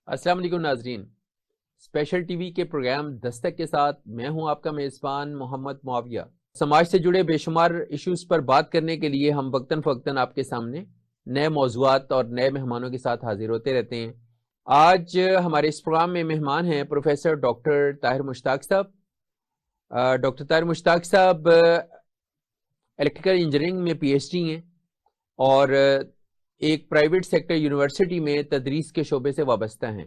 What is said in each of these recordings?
السلام علیکم ناظرین، اسپیشل ٹی وی کے پروگرام دستک کے ساتھ میں ہوں آپ کا میزبان محمد معاویہ۔ سماج سے جڑے بے شمار ایشوز پر بات کرنے کے لیے ہم وقتاً فوقتاً آپ کے سامنے نئے موضوعات اور نئے مہمانوں کے ساتھ حاضر ہوتے رہتے ہیں۔ آج ہمارے اس پروگرام میں مہمان ہیں پروفیسر ڈاکٹر طاہر مشتاق صاحب۔ ڈاکٹر طاہر مشتاق صاحب الیکٹریکل انجینئرنگ میں پی ایچ ڈی ہیں اور ایک پرائیویٹ سیکٹر یونیورسٹی میں تدریس کے شعبے سے وابستہ ہیں،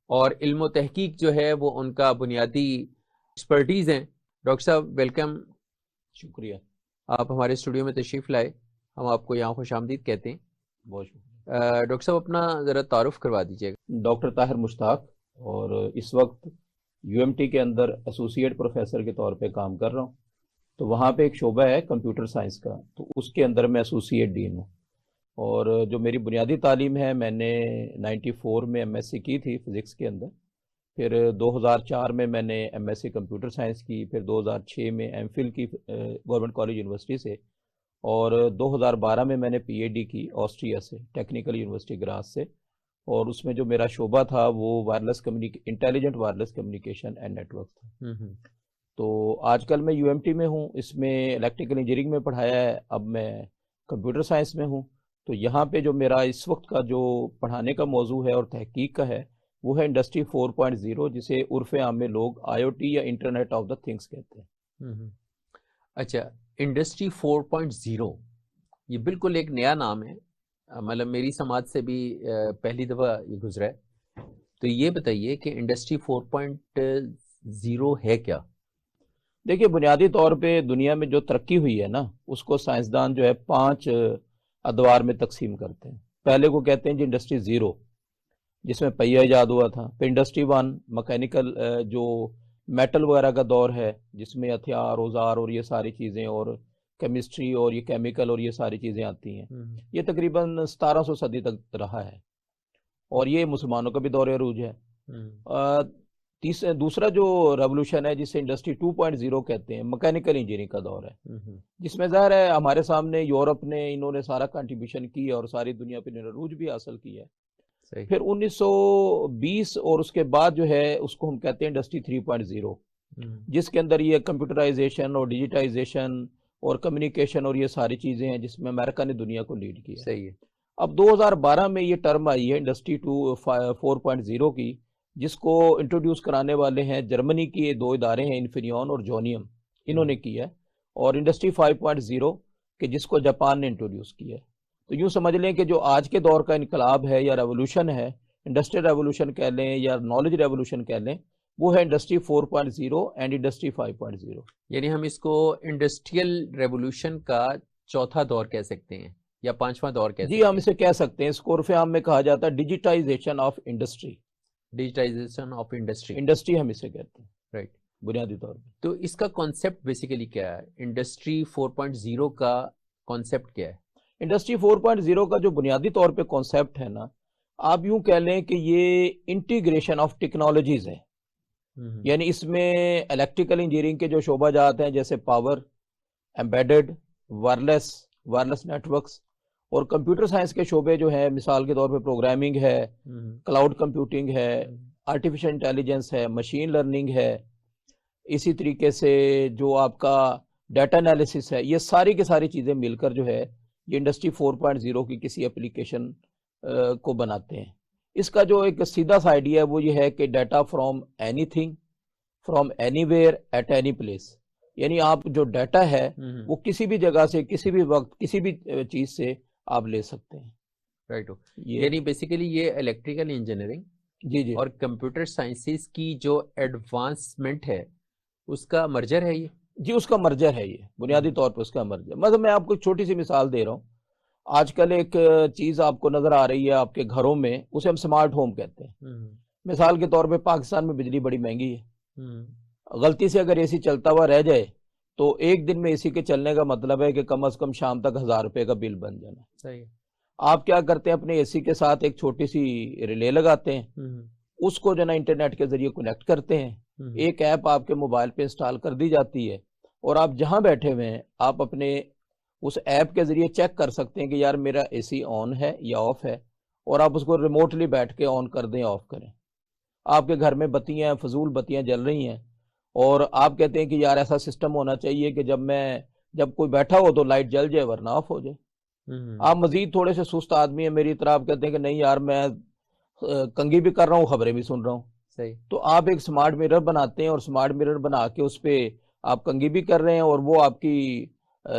اور علم و تحقیق جو ہے وہ ان کا بنیادی ایکسپرٹیز ہیں۔ ڈاکٹر صاحب ویلکم، شکریہ، آپ ہمارے اسٹوڈیو میں تشریف لائے، ہم آپ کو یہاں خوش آمدید کہتے ہیں۔ بہت شکریہ۔ ڈاکٹر صاحب اپنا ذرا تعارف کروا دیجیے گا۔ ڈاکٹر طاہر مشتاق، اور اس وقت یو ایم ٹی کے اندر ایسوسیٹ پروفیسر کے طور پہ کام کر رہا ہوں۔ تو وہاں پہ ایک شعبہ ہے کمپیوٹر سائنس کا، تو اس کے اندر میں ایسوسیٹ ڈین ہوں۔ اور جو میری بنیادی تعلیم ہے، میں نے 94 میں ایم ایس سی کی تھی فزکس کے اندر، پھر 2004 میں نے M S C computer science کی، پھر 2006 میں ایم فل کی گورنمنٹ کالج یونیورسٹی سے، اور 2012 میں نے پی اے ڈی کی آسٹریا سے، ٹیکنیکل یونیورسٹی گراس سے، اور اس میں جو میرا شعبہ تھا وہ intelligent wireless communication and network تھا۔ تو آج کل میں یو ایم ٹی میں ہوں، اس میں الیکٹریکل انجینئرنگ میں پڑھایا ہے، اب میں کمپیوٹر سائنس میں ہوں۔ تو یہاں پہ جو میرا اس وقت کا جو پڑھانے کا موضوع ہے اور تحقیق کا ہے وہ ہے انڈسٹری 4.0، جسے عرف عام میں لوگ آئی او ٹی یا انٹرنیٹ آف دا تھنگس کہتے ہیں۔ اچھا، انڈسٹری 4.0 یہ بالکل ایک نیا نام ہے، مطلب میری سماعت سے بھی پہلی دفعہ یہ گزرا ہے۔ تو یہ بتائیے کہ انڈسٹری 4.0 ہے کیا؟ دیکھیے، بنیادی طور پہ دنیا میں جو ترقی ہوئی ہے نا، اس کو سائنسدان جو ہے 5 ادوار میں تقسیم کرتے ہیں۔ پہلے کو کہتے ہیں جی انڈسٹری 0، جس میں پہیہ ایجاد ہوا تھا۔ پھر انڈسٹری 1 مکینیکل، جو میٹل وغیرہ کا دور ہے، جس میں ہتھیار، اوزار اور یہ ساری چیزیں، اور کیمسٹری اور یہ کیمیکل اور یہ ساری چیزیں آتی ہیں۔ یہ تقریباً 1700 صدی تک رہا ہے، اور یہ مسلمانوں کا بھی دور عروج ہے۔ دوسرا جو ریولوشن ہے، جسے انڈسٹری 2.0 کہتے ہیں، مکینیکل انجینئرنگ کا دور ہے، جس میں ظاہر ہے ہمارے سامنے یورپ نے انہوں نے سارا کنٹریبیوشن کی اور ساری دنیا پہ عروج بھی حاصل کی ہے۔ پھر 1920 اور اس کے بعد جو ہے اس کو ہم کہتے ہیں انڈسٹری 3.0، جس کے اندر یہ کمپیوٹرائزیشن اور ڈیجیٹائزیشن اور کمیونیکیشن اور یہ ساری چیزیں ہیں، جس میں امریکہ نے دنیا کو لیڈ کیا۔ صحیح ہے۔ اب 2012 میں یہ ٹرم آئی ہے انڈسٹری 4.0 کی، جس کو انٹروڈیوس کرانے والے ہیں جرمنی کی 2 ادارے ہیں، انفینیون اور جونیم، انہوں نے کیا ہے، اور انڈسٹری 5.0 کہ جس کو جاپان نے انٹروڈیوس کیا ہے۔ تو یوں سمجھ لیں کہ جو آج کے دور کا انقلاب ہے یا ریولوشن ہے، انڈسٹریل ریولوشن کہہ لیں یا نالج ریولوشن کہہ لیں، وہ ہے انڈسٹری 4.0 اینڈ انڈسٹری 5.0۔ یعنی ہم اس کو انڈسٹریل ریولوشن کا چوتھا دور کہہ سکتے ہیں یا 5واں دور کہہ سکتے ہیں؟ جی، ہم اسے کہہ سکتے ہیں۔ اس کو عرف عام میں کہا جاتا ہے digitization of industry. Digitization of industry, industry ہم اسے کہتے ہیں، رائٹ۔ بنیادی طور پہ۔ تو اس کا کانسیپٹ بیسیکلی کیا ہے؟ انڈسٹری 4.0 کا کانسیپٹ کیا ہے؟ انڈسٹری 4.0 کا جو بنیادی طور پہ کانسیپٹ ہے نا، آپ یوں کہہ لیں کہ یہ انٹیگریشن آف ٹیکنالوجیز ہے۔ یعنی اس میں الیکٹریکل انجینئرنگ کے جو شعبہ جات ہیں، جیسے پاور، ایمبیڈڈ، وائرلیس نیٹورکس، اور کمپیوٹر سائنس کے شعبے جو ہیں، مثال کے طور پہ پروگرامنگ ہے، کلاؤڈ کمپیوٹنگ ہے، آرٹیفیشل انٹیلیجنس ہے، مشین لرننگ ہے، اسی طریقے سے جو آپ کا ڈیٹا انالیسس ہے، یہ ساری کی ساری چیزیں مل کر جو ہے یہ انڈسٹری 4.0 کی کسی اپلیکیشن کو بناتے ہیں۔ اس کا جو ایک سیدھا سا آئیڈیا ہے وہ یہ ہے کہ data from anything, from anywhere, at any place, یعنی آپ جو ڈیٹا ہے وہ کسی بھی جگہ سے، کسی بھی وقت، کسی بھی چیز سے آپ لے سکتے ہیں۔ رائٹ، یعنی بیسیکلی یہ الیکٹریکل انجینئرنگ جی اور کمپیوٹر سائنسز کی جو ایڈوانسمنٹ ہے اس کا مرجر ہے یہ؟ جی، اس کا مرجر ہے یہ، بنیادی طور پر اس کا مرجر۔ مطلب میں آپ کو ایک چھوٹی سی مثال دے رہا ہوں۔ آج کل ایک چیز آپ کو نظر آ رہی ہے آپ کے گھروں میں، اسے ہم سمارٹ ہوم کہتے ہیں۔ مثال کے طور پہ پاکستان میں بجلی بڑی مہنگی ہے، غلطی سے اگر اے سی چلتا ہوا رہ جائے تو ایک دن میں اے سی کے چلنے کا مطلب ہے کہ کم از کم شام تک 1000 روپے کا بل بن جانا۔ صحیح۔ آپ کیا کرتے ہیں، اپنے اے سی کے ساتھ ایک چھوٹی سی ریلے لگاتے ہیں، اس کو جو نا انٹرنیٹ کے ذریعے کنیکٹ کرتے ہیں، ایک ایپ آپ کے موبائل پہ انسٹال کر دی جاتی ہے، اور آپ جہاں بیٹھے ہوئے ہیں آپ اپنے اس ایپ کے ذریعے چیک کر سکتے ہیں کہ یار میرا اے سی آن ہے یا آف ہے، اور آپ اس کو ریموٹلی بیٹھ کے آن کر دیں آف کریں. آپ کے گھر میں بتیاں فضول بتیاں جل رہی ہیں اور آپ کہتے ہیں کہ یار ایسا سسٹم ہونا چاہیے کہ جب کوئی بیٹھا ہو تو لائٹ جل جائے ورنہ آف ہو جائے. آپ مزید تھوڑے سے سست آدمی ہیں میری طرح, آپ کہتے ہیں کہ نہیں یار میں کنگھی بھی کر رہا ہوں خبریں بھی سن رہا ہوں. صحیح. تو آپ ایک سمارٹ میرر بناتے ہیں اور سمارٹ میرر بنا کے اس پہ آپ کنگھی بھی کر رہے ہیں اور وہ آپ کی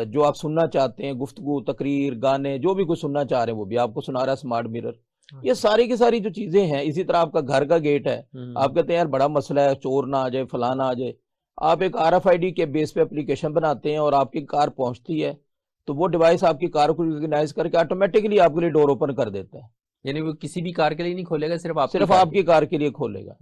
جو آپ سننا چاہتے ہیں گفتگو تقریر گانے جو بھی کچھ سننا چاہ رہے ہیں وہ بھی آپ کو سنا رہا ہے سمارٹ میرر. یہ ساری کی ساری جو چیزیں ہیں. اسی طرح آپ کا گھر کا گیٹ ہے, آپ کہتے ہیں یار بڑا مسئلہ ہے چور نہ آ جائے فلاں نہ آ جائے, آپ ایک RFID کے بیس پہ اپلیکیشن بناتے ہیں اور آپ کی کار پہنچتی ہے تو وہ ڈیوائس آپ کی کار کو ریکگنائز کر کے آٹومیٹکلی آپ کے لیے ڈور اوپن کر دیتا ہے. یعنی وہ کسی بھی کار کے لیے نہیں کھولے گا, صرف آپ کی کار کے لیے کھولے گا.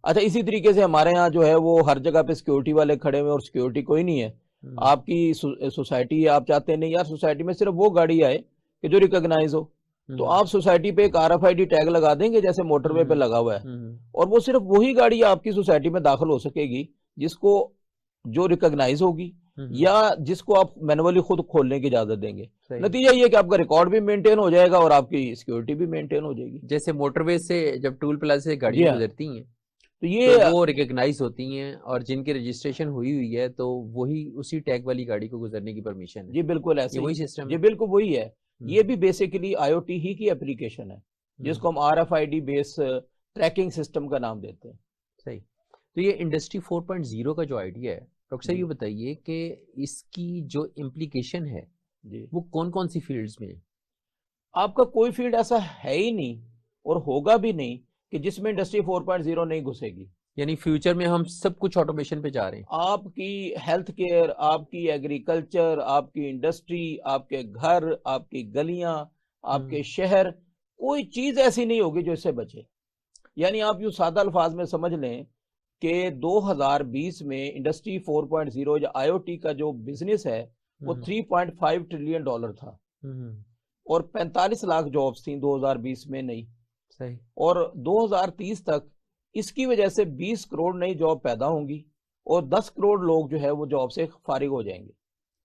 اچھا اسی طریقے سے ہمارے ہاں جو ہے وہ ہر جگہ پہ سیکیورٹی والے کھڑے ہوئے اور سیکیورٹی کوئی نہیں ہے. آپ کی سوسائٹی ہے, آپ چاہتے ہیں نہیں یار سوسائٹی میں صرف وہ گاڑی آئے کہ جو ریکگنائز ہو, تو آپ سوسائٹی پہ ایک RFID ٹیگ لگا دیں گے جیسے موٹر وے پہ لگا ہوا ہے, اور وہ صرف وہی گاڑی آپ کی سوسائٹی میں داخل ہو سکے گی جس کو جو ریکگنائز ہوگی یا جس کو آپ مینولی خود کھولنے کی اجازت دیں گے. نتیجہ یہ کہ آپ کا ریکارڈ بھی مینٹین ہو جائے گا اور آپ کی سیکیورٹی بھی مینٹین ہو جائے گی. جیسے موٹر وے سے جب ٹول پلازا سے گاڑیاں گزرتی ہیں تو یہ وہ ریکگنائز ہوتی ہیں اور جن کی رجسٹریشن ہوئی ہے تو وہی اسی ٹیگ والی گاڑی کو گزرنے کی پرمیشن ہے. جی بالکل ایسے وہی سسٹم, جی بالکل وہی ہے. یہ بھی بیسیکلی IoT ہی کی اپلیکیشن ہے جس کو ہم RFID بیس ٹریکنگ سسٹم کا نام دیتے ہیں. صحیح. تو یہ انڈسٹری 4.0 کا جو آئیڈیا ہے ڈاکٹر صاحب یہ بتائیے کہ اس کی جو امپلیکیشن ہے وہ کون کون سی فیلڈز میں ہے؟ آپ کا کوئی فیلڈ ایسا ہے ہی نہیں اور ہوگا بھی نہیں کہ جس میں انڈسٹری 4.0 نہیں گھسے گی. یعنی فیوچر میں ہم سب کچھ آٹومیشن پہ جا رہے ہیں. آپ کی ہیلتھ کیئر, آپ کی ایگریکلچر, آپ کی انڈسٹری, آپ کے گھر, آپ کی گلیاں, آپ کے شہر, کوئی چیز ایسی نہیں ہوگی جو اس سے بچے. یعنی آپ یوں سادہ الفاظ میں سمجھ لیں کہ 2020 میں انڈسٹری 4.0 یا IoT کا جو بزنس ہے وہ $3.5 ٹریلین تھا اور 45 لاکھ جابز تھیں 2020 میں نہیں. صحیح. اور 2030 تک اس کی وجہ سے 20 کروڑ نئی جاب پیدا ہوں گی اور 10 کروڑ لوگ جو ہے وہ جاب سے فارغ ہو جائیں گے.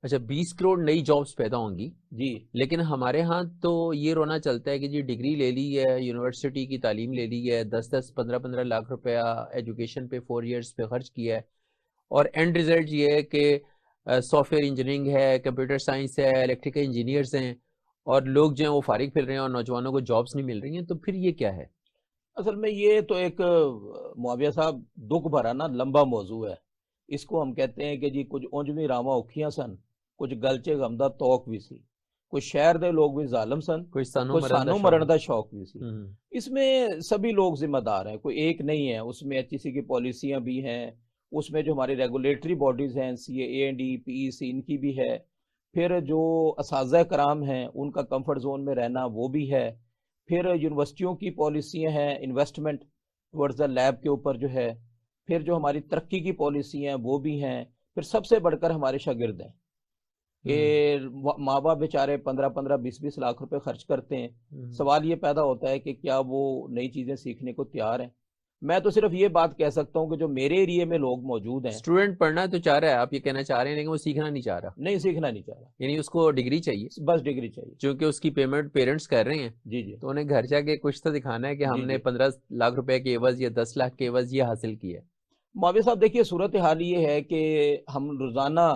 اچھا 20 کروڑ نئی جابز پیدا ہوں گی جی. لیکن ہمارے ہاں تو یہ رونا چلتا ہے کہ جی ڈگری لے لی ہے, یونیورسٹی کی تعلیم لے لی ہے, 10-15 لاکھ روپیہ ایجوکیشن پہ 4 ایئرس پہ خرچ کیا ہے اور اینڈ ریزلٹ یہ ہے کہ سافٹ ویئر انجینئرنگ ہے, کمپیوٹر سائنس ہے, الیکٹریکل انجینئرز ہیں اور لوگ جو ہیں وہ فارغ پھر رہے ہیں اور نوجوانوں کو جابز نہیں مل رہی ہیں. تو پھر یہ کیا ہے؟ اصل میں یہ تو ایک معاویہ صاحب دکھ بھرا نا لمبا موضوع ہے. اس کو ہم کہتے ہیں کہ جی کچھ اونجویں راما اوکھیاں سن, کچھ گلچے غمدہ توک بھی سی, کوئی شہر دے لوگ بھی ظالم سن, کوئی سانو مرن دا شوق بھی سی. اس میں سبھی لوگ ذمہ دار ہیں, کوئی ایک نہیں ہے. اس میں HEC کی پالیسیاں بھی ہیں, اس میں جو ہماری ریگولیٹری باڈیز ہیں CAA&D PEC ان کی بھی ہے, پھر جو اساتذہ کرام ہیں ان کا کمفرٹ زون میں رہنا وہ بھی ہے, پھر یونیورسٹیوں کی پالیسیاں ہیں انویسٹمنٹ ٹورڈز دا لیب کے اوپر جو ہے, پھر جو ہماری ترقی کی پالیسی ہیں وہ بھی ہیں, پھر سب سے بڑھ کر ہمارے شاگرد ہیں کہ ماں باپ بیچارے 15-20 لاکھ روپے خرچ کرتے ہیں. سوال یہ پیدا ہوتا ہے کہ کیا وہ نئی چیزیں سیکھنے کو تیار ہیں؟ میں تو صرف یہ بات کہہ سکتا ہوں کہ جو میرے ایریے میں لوگ موجود ہیں, اسٹوڈنٹ پڑھنا تو چاہ رہا ہے, آپ یہ کہنا چاہ رہے ہیں, لیکن وہ سیکھنا نہیں چاہ رہا. نہیں سیکھنا نہیں چاہ رہا, یعنی اس کو ڈگری چاہیے, بس ڈگری چاہیے, چونکہ اس کی پیمنٹ پیرنٹس کر رہے ہیں. جی جی. تو انہیں گھر جا کے کچھ تو دکھانا ہے کہ ہم نے 15 لاکھ روپے کے عوض یا 10 لاکھ کے عوض یہ حاصل کیا ہے. معاویہ صاحب دیکھیے صورتحال یہ ہے کہ ہم روزانہ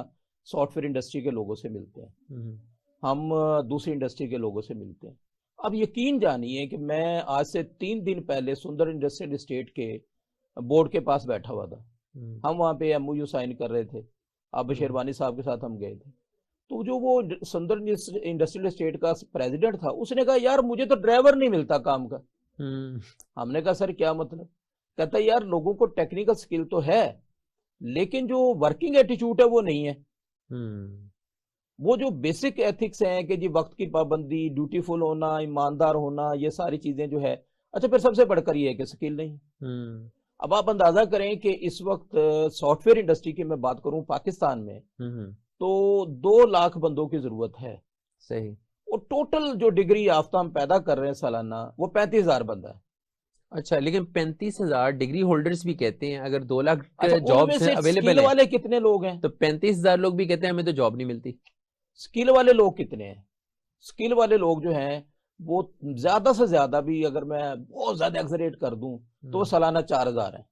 سافٹ ویئر انڈسٹری کے لوگوں سے ملتے ہیں, ہم دوسری انڈسٹری کے لوگوں سے ملتے ہیں. اب یقین جانیے کہ میں آج سے 3 دن پہلے سندر انڈسٹریل اسٹیٹ کے بورڈ کے پاس بیٹھا ہوا تھا. ہم وہاں پہ MOU سائن کر رہے تھے, آپ شیروانی صاحب کے ساتھ ہم گئے تھے. تو جو وہ سندر انڈسٹریل اسٹیٹ کا پریزیڈنٹ تھا اس نے کہا یار مجھے تو ڈرائیور نہیں ملتا کام کا. ہم نے کہا سر کیا مطلب؟ کہتا ہے یار لوگوں کو ٹیکنیکل سکل تو ہے لیکن جو ورکنگ ایٹیچیوڈ ہے وہ نہیں ہے. وہ جو بیسک ایتھکس ہیں کہ جی وقت کی پابندی, ڈیوٹی فل ہونا, ایماندار ہونا, یہ ساری چیزیں جو ہے, اچھا پھر سب سے بڑھ کر یہ ہے کہ سکل نہیں. اب آپ اندازہ کریں کہ اس وقت سافٹ ویئر انڈسٹری کی میں بات کروں پاکستان میں تو 2 لاکھ بندوں کی ضرورت ہے. صحیح. اور ٹوٹل جو ڈگری یافتہ ہم پیدا کر رہے ہیں سالانہ وہ 35,000 بندہ ہے. اچھا لیکن 35,000 ڈگری ہولڈرز بھی کہتے ہیں, اگر 2 لاکھ جابز اویلیبل ہیں والے کتنے لوگ ہیں, تو 35,000 لوگ بھی کہتے ہیں ہمیں تو جاب نہیں ملتی. سکل والے لوگ کتنے ہیں؟ سکل والے لوگ جو ہیں وہ زیادہ سے زیادہ بھی اگر میں بہت زیادہ ایگزریٹ کر دوں تو وہ سالانہ 4000 ہیں.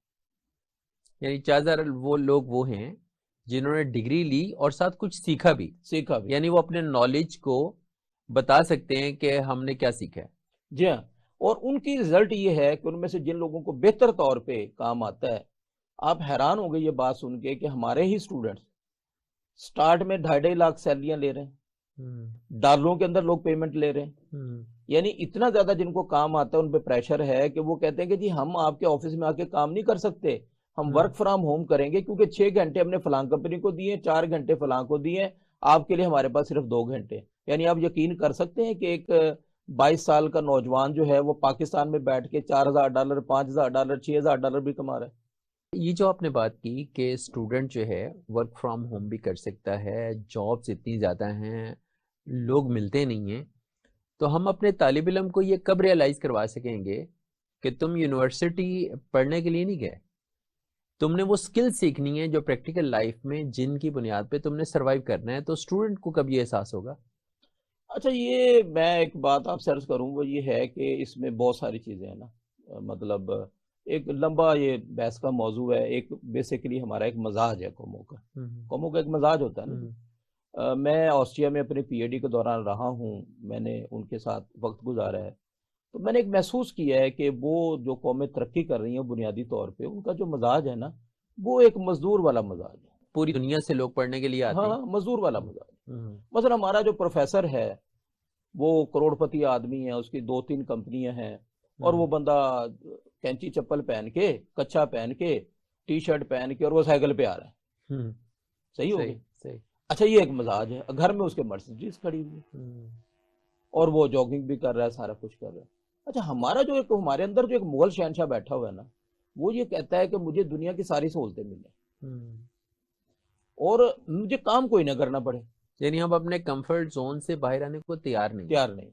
یعنی 4000 وہ لوگ وہ ہیں جنہوں نے ڈگری لی اور ساتھ کچھ سیکھا بھی. یعنی وہ اپنے نالج کو بتا سکتے ہیں کہ ہم نے کیا سیکھا ہے. جی ہاں. اور ان کی رزلٹ یہ ہے کہ ان میں سے جن لوگوں کو بہتر طور پہ کام آتا ہے، آپ حیران ہوں گے یہ بات سن کے کہ ہمارے ہی اسٹوڈنٹس سٹارٹ میں 2.5 لاکھ سیلریاں لے رہے ہیں، ڈالروں کے اندر لوگ پیمنٹ لے رہے ہیں. یعنی اتنا زیادہ جن کو کام آتا ہے ان پہ پریشر ہے کہ وہ کہتے ہیں کہ جی ہم آپ کے آفس میں آ کے کام نہیں کر سکتے، ہم ورک فرام ہوم کریں گے کیونکہ 6 گھنٹے ہم نے فلاں کمپنی کو دیے، 4 گھنٹے فلاں کو دیے، آپ کے لیے ہمارے پاس صرف 2 گھنٹے. یعنی آپ یقین کر سکتے ہیں کہ ایک 22 سال کا نوجوان جو ہے وہ پاکستان میں بیٹھ کے $4000 $5000 $6000 بھی کما رہا ہے. یہ جو آپ نے بات کی کہ اسٹوڈنٹ جو ہے ورک فرام ہوم بھی کر سکتا ہے، جابس اتنی زیادہ ہیں، لوگ ملتے نہیں ہیں، تو ہم اپنے طالب علم کو یہ کب ریئلائز کروا سکیں گے کہ تم یونیورسٹی پڑھنے کے لیے نہیں گئے، تم نے وہ سکل سیکھنی ہے جو پریکٹیکل لائف میں جن کی بنیاد پہ تم نے سروائیو کرنا ہے. تو اسٹوڈنٹ کو کب یہ احساس ہوگا؟ اچھا، یہ میں ایک بات آپ سے عرض کروں وہ یہ ہے کہ اس میں بہت ساری چیزیں ہیں نا، مطلب ایک لمبا یہ بحث کا موضوع ہے. ایک بیسیکلی ہمارا ایک مزاج ہے قوموں کا ایک مزاج ہوتا ہے نا. میں آسٹریا میں اپنے پی ایچ ڈی کے دوران رہا ہوں، میں نے ان کے ساتھ وقت گزارا ہے، تو میں نے ایک محسوس کیا ہے کہ وہ جو قومیں ترقی کر رہی ہیں بنیادی طور پہ ان کا جو مزاج ہے نا وہ ایک مزدور والا مزاج ہے. پوری دنیا سے لوگ پڑھنے کے لیے آتے ہیں. ہاں، مزدور والا مزاج. مثلا ہمارا جو پروفیسر ہے وہ کروڑ پتی آدمی ہے، اس کی 2-3 کمپنیاں ہیں، اور وہ بندہ کینچی چپل پہن کے، کچھا پہن کے، ٹی شرٹ پہن کے، اور وہ سائیکل پہ آ رہا ہے. صحیح ہو گئی. اچھا، یہ ایک مزاج ہے. گھر میں اس کے مرسیڈیز کھڑی ہوئی اور وہ جاگنگ بھی کر رہا ہے، سارا کچھ کر رہا ہے. اچھا، ہمارا جو ایک ہمارے اندر جو ایک مغل شہنشاہ بیٹھا ہوا ہے نا، وہ یہ کہتا ہے کہ مجھے دنیا کی ساری سہولتیں ملیں اور مجھے کام کوئی نہ کرنا پڑے. یعنی ہم اپنے کمفرٹ زون سے باہر آنے کو تیار نہیں.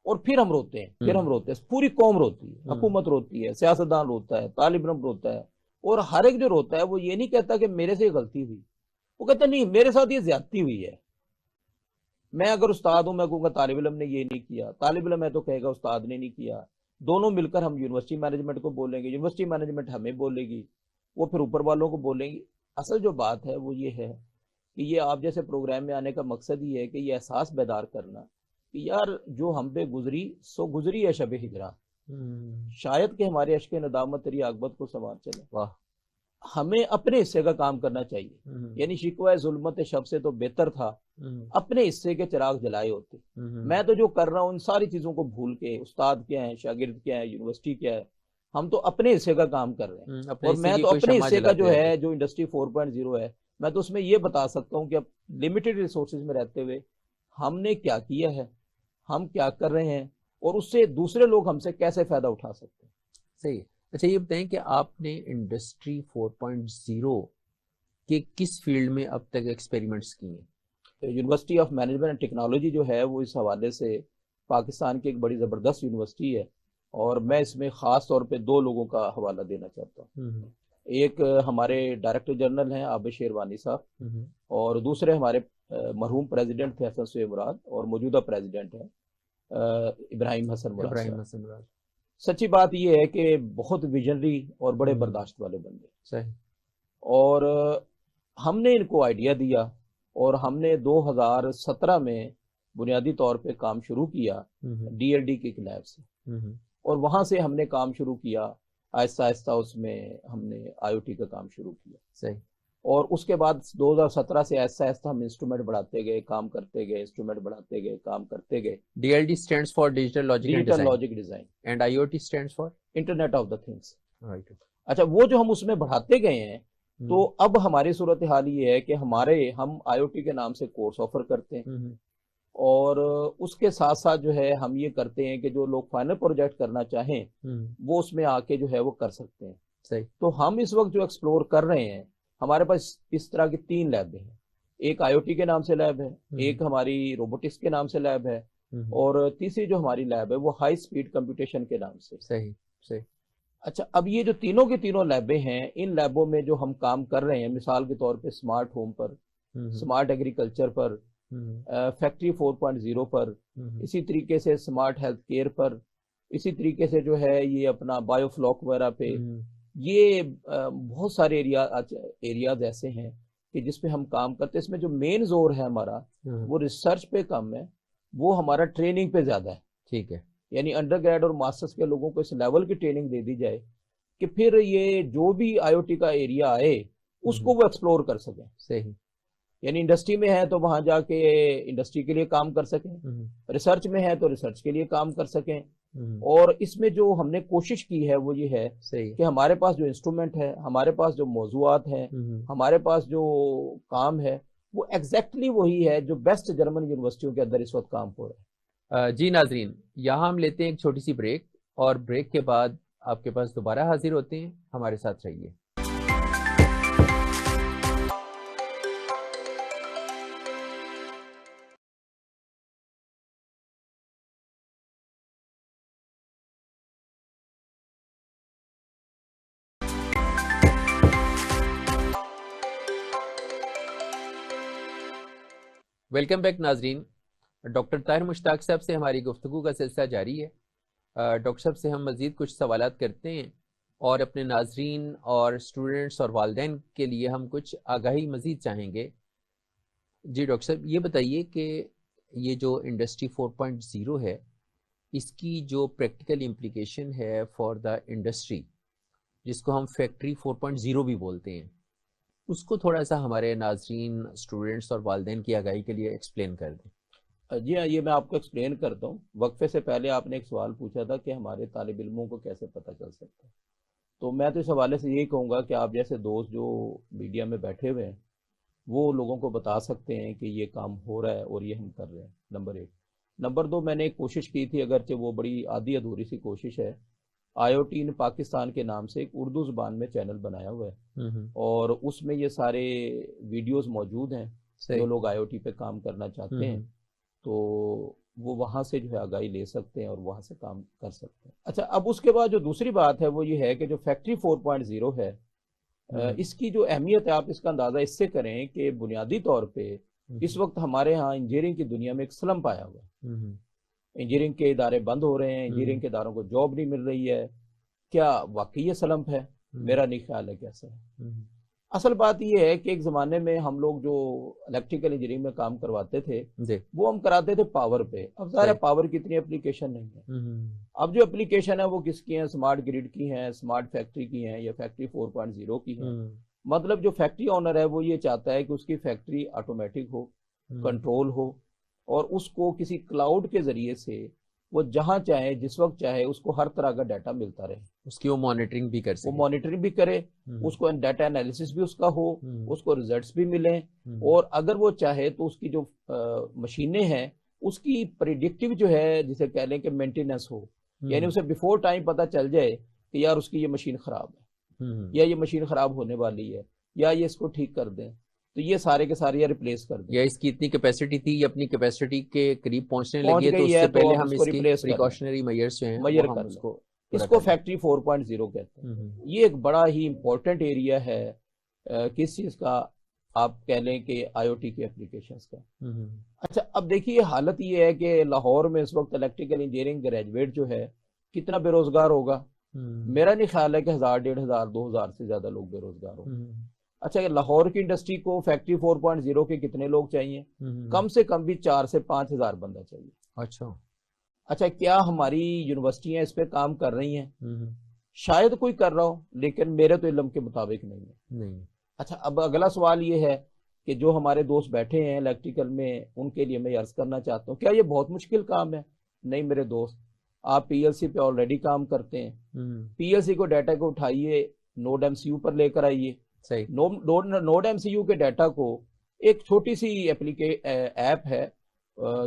اور پھر ہم روتے ہیں، پوری قوم روتی ہے، حکومت روتی ہے، سیاستدان روتا ہے، طالب علم روتا ہے، اور ہر ایک جو روتا ہے وہ یہ نہیں کہتا کہ میرے سے غلطی ہوئی، وہ کہتا نہیں میرے ساتھ یہ زیادتی ہوئی ہے. میں اگر استاد ہوں میں کہوں گا طالب علم نے یہ نہیں کیا، طالب علم ہے تو کہے گا استاد نے نہیں کیا. دونوں مل کر ہم یونیورسٹی مینجمنٹ کو بولیں گے، یونیورسٹی مینجمنٹ ہمیں بولے گی، وہ پھر اوپر والوں کو بولیں گی. اصل جو بات ہے وہ یہ ہے کہ یہ آپ جیسے پروگرام میں آنے کا مقصد یہ ہے کہ یہ احساس بیدار کرنا کہ یار جو ہم پہ گزری سو گزری ہے شب ہجرا، شاید کہ ہمارے اشک ندامت تیری عاقبت کو سنوار چلے. واہ، ہمیں اپنے حصے کا کام کرنا چاہیے. یعنی شکوہ ظلمت شب سے تو بہتر تھا اپنے حصے کے چراغ جلائے ہوتے. میں تو جو کر رہا ہوں ان ساری چیزوں کو بھول کے، استاد کیا ہے، شاگرد کیا ہے، یونیورسٹی کیا ہے، ہم تو اپنے حصے کا کام کر رہے ہیں. اور میں تو اپنے حصے کا جو ہے جو انڈسٹری 4.0 ہے، میں تو اس میں یہ بتا سکتا ہوں کہ اب لمیٹڈ ریسورسز میں رہتے ہوئے ہم نے کیا کیا ہے، ہم کیا کر رہے ہیں، اور اس سے دوسرے لوگ ہم سے کیسے فائدہ اٹھا سکتے ہیں. صحیح. اچھا، یہ بتائیں کہ آپ نے انڈسٹری 4.0 کے کس فیلڈ میں اب تک ایکسپیریمنٹس کیے ہیں؟ University of management and technology جو ہے وہ اس حوالے سے پاکستان کی ایک بڑی زبردست یونیورسٹی ہے، اور میں اس میں خاص طور پہ 2 لوگوں کا حوالہ دینا چاہتا ہوں. ایک ہمارے ڈائریکٹر جنرل ہیں عابد شیروانی صاحب، اور دوسرے ہمارے مرحوم پریزیڈنٹ تھے حسن سہیل مراد، اور موجودہ پریزیڈنٹ ہیں ابراہیم حسن مراد. سچی بات یہ ہے کہ بہت ویژنری اور بڑے برداشت والے بندے. صحیح. اور ہم نے ان کو آئیڈیا دیا اور ہم نے 2017 میں بنیادی طور پہ کام شروع کیا ڈی ایل ڈی کی لیب سے، اور وہاں سے ہم نے کام شروع کیا. آہستہ آہستہ اس میں ہم نے آئی او ٹی کا کام شروع کیا. صحیح. اور اس کے بعد 2017 سے آہستہ آہستہ ہم انسٹرومنٹ بڑھاتے گئے، کام کرتے گئے، انسٹرومنٹ بڑھاتے گئے، کام کرتے گئے. DLD stands for Digital Logic Design and IoT stands for Internet of the Things. Right. اچھا، وہ جو ہم اس میں بڑھاتے گئے ہیں تو اب ہماری صورتحال یہ ہے کہ ہم آئی او ٹی کے نام سے کورس آفر کرتے ہیں، اور اس کے ساتھ ساتھ جو ہے ہم یہ کرتے ہیں کہ جو لوگ فائنل پروجیکٹ کرنا چاہیں وہ اس میں آ کے جو ہے وہ کر سکتے ہیں. صحیح. تو ہم اس وقت جو ایکسپلور کر رہے ہیں، ہمارے پاس اس طرح کی 3 لیبیں ہیں. ایک آئی او ٹی کے نام سے لیب ہے، ایک ہماری روبوٹکس کے نام سے لیب ہے، اور تیسری جو ہماری لیب ہے وہ ہائی سپیڈ کمپیوٹیشن کے نام سے. صحیح. صحیح. اچھا، اب یہ جو تینوں کی تینوں لیبیں ہیں، ان لیبوں میں جو ہم کام کر رہے ہیں مثال کے طور پہ اسمارٹ ہوم پر، اسمارٹ ایگریکلچر پر، فیکٹری 4.0 پر، اسی طریقے سے اسمارٹ ہیلتھ کیئر پر، اسی طریقے سے جو ہے یہ اپنا بایو فلاک وغیرہ پہ، یہ بہت سارے ایریاز ایسے ہیں کہ جس پہ ہم کام کرتے ہیں. اس میں جو مین زور ہے ہمارا وہ ریسرچ پہ کم ہے، وہ ہمارا ٹریننگ پہ زیادہ ہے. ٹھیک ہے، یعنی انڈر گریڈ اور ماسٹرز کے لوگوں کو اس لیول کی ٹریننگ دے دی جائے کہ پھر یہ جو بھی آئی او ٹی کا ایریا آئے اس کو وہ ایکسپلور کر سکیں. صحیح. یعنی انڈسٹری میں ہے تو وہاں جا کے انڈسٹری کے لیے کام کر سکیں، ریسرچ میں ہے تو ریسرچ کے لیے کام کر سکیں. اور اس میں جو ہم نے کوشش کی ہے وہ یہ ہے کہ ہمارے پاس جو انسٹرومنٹ ہے، ہمارے پاس جو موضوعات ہیں، ہمارے پاس جو کام ہے، وہ ایگزیکٹلی وہی ہے جو بیسٹ جرمن یونیورسٹیوں کے اندر اس وقت کام ہو رہا ہے. جی ناظرین، یہاں ہم لیتے ہیں ایک چھوٹی سی بریک، اور بریک کے بعد آپ کے پاس دوبارہ حاضر ہوتے ہیں. ہمارے ساتھ رہیے. ویلکم بیک ناظرین. ڈاکٹر طاہر مشتاق صاحب سے ہماری گفتگو کا سلسلہ جاری ہے. ڈاکٹر صاحب سے ہم مزید کچھ سوالات کرتے ہیں، اور اپنے ناظرین اور اسٹوڈنٹس اور والدین کے لیے ہم کچھ آگاہی مزید چاہیں گے. جی ڈاکٹر صاحب، یہ بتائیے کہ یہ جو انڈسٹری 4.0 ہے، اس کی جو پریکٹیکل امپلیکیشن ہے فار دا انڈسٹری، جس کو ہم فیکٹری 4.0 بھی بولتے ہیں، اس کو تھوڑا سا ہمارے ناظرین، اسٹوڈنٹس اور والدین کی آگاہی کے لیے ایکسپلین کر دیں. جی ہاں، یہ میں آپ کو ایکسپلین کرتا ہوں. وقفے سے پہلے آپ نے ایک سوال پوچھا تھا کہ ہمارے طالب علموں کو کیسے پتہ چل سکتا ہے. تو میں تو اس حوالے سے یہی کہوں گا کہ آپ جیسے دوست جو میڈیا میں بیٹھے ہوئے ہیں وہ لوگوں کو بتا سکتے ہیں کہ یہ کام ہو رہا ہے اور یہ ہم کر رہے ہیں. نمبر 1. نمبر 2، میں نے ایک کوشش کی تھی، اگرچہ وہ بڑی آدھی ادھوری سی کوشش ہے. آئی او ٹی ان پاکستان کے نام سے ایک اردو زبان میں چینل بنایا ہوا ہے، اور اس میں یہ سارے ویڈیوز موجود ہیں. جو لوگ آئی او ٹی پہ کام کرنا چاہتے ہیں تو وہ وہاں سے جو ہے آگاہی لے سکتے ہیں اور وہاں سے کام کر سکتے ہیں. اچھا، اب اس کے بعد جو دوسری بات ہے وہ یہ ہے کہ جو فیکٹری 4.0 ہے، اس کی جو اہمیت ہے آپ اس کا اندازہ اس سے کریں کہ بنیادی طور پہ اس وقت ہمارے ہاں انجینئرنگ کی دنیا میں ایک سلمپ آیا ہوا ہے. انجینئرنگ کے ادارے بند ہو رہے ہیں، انجینئرنگ کے اداروں کو جاب نہیں مل رہی ہے. کیا واقعی یہ سلمپ ہے؟ میرا نہیں خیال ہے کہ ایسا ہے. اصل بات یہ ہے کہ ایک زمانے میں ہم لوگ جو الیکٹریکل انجینئرنگ میں کام کرواتے تھے وہ ہم کراتے تھے پاور پہ. اب ظاہر ہے پاور کی اتنی اپلیکیشن نہیں ہے. اب جو اپلیکیشن ہے وہ کس کی ہیں؟ اسمارٹ گریڈ کی ہیں، اسمارٹ فیکٹری کی ہیں، یا فیکٹری 4.0 کی ہیں. مطلب جو فیکٹری آنر ہے وہ یہ چاہتا ہے کہ اس کی فیکٹری آٹومیٹک ہو، کنٹرول ہو، اور اس کو کسی کلاؤڈ کے ذریعے سے وہ جہاں چاہے جس وقت چاہے اس کو ہر طرح کا ڈیٹا ملتا رہے. اس کی وہ مانیٹرنگ بھی کر سکے، وہ مانیٹرنگ بھی کرے، اس کو ڈیٹا انالیسس بھی اس کا ہو، اس کو ریزلٹس بھی ملیں، اور اگر وہ چاہے تو اس کی جو مشینیں ہیں اس کی پریڈکٹیو جو ہے جسے کہہ لیں کہ مینٹیننس ہو. یعنی اسے بیفور ٹائم پتہ چل جائے کہ یار اس کی یہ مشین خراب ہے، یا یہ مشین خراب ہونے والی ہے، یا یہ اس کو ٹھیک کر دیں، تو یہ سارے کے سارے ریپلیس کر دیں. یا اس کی اتنی کیپیسٹی تھی، یہ اپنی کیپیسٹی کے قریب پہنچنے لگی ہے تو اس سے پہلے ہم اس کی پریکاشنری میئرز جو ہیں وہ ہم اس کو فیکٹری 4.0 کہتے ہیں. یہ ایک بڑا ہی امپورٹنٹ ایریا ہے کس چیز کا؟ آپ کہہ لیں کہ آئی او ٹی کے اپلیکیشنز کا. اچھا، اب دیکھیے حالت یہ ہے کہ لاہور میں اس وقت الیکٹریکل انجینئرنگ گریجویٹ جو ہے کتنا بے روزگار ہوگا؟ میرا نہیں خیال ہے کہ 1000، 1500، 2000 سے زیادہ لوگ بے روزگار ہوں گے. اچھا، لاہور کی انڈسٹری کو فیکٹری 4.0 کے کتنے لوگ چاہیے؟ کم سے کم بھی 4 سے 5000 بندہ چاہیے. اچھا، کیا ہماری یونیورسٹیاں اس پہ کام کر رہی ہیں؟ شاید کوئی کر رہا ہو، لیکن میرے تو علم کے مطابق نہیں ہے. اچھا، اب اگلا سوال یہ ہے کہ جو ہمارے دوست بیٹھے ہیں الیکٹریکل میں، ان کے لیے میں عرض کرنا چاہتا ہوں، کیا یہ بہت مشکل کام ہے؟ نہیں میرے دوست، آپ پی ایل سی پہ آلریڈی کام کرتے ہیں. پی ایل سی کو ڈیٹا کو اٹھائیے، نوڈ ایم سی یو پر لے کر آئیے. نوڈ ایم سی یو کے ڈیٹا کو ایک چھوٹی سی ایپ ہے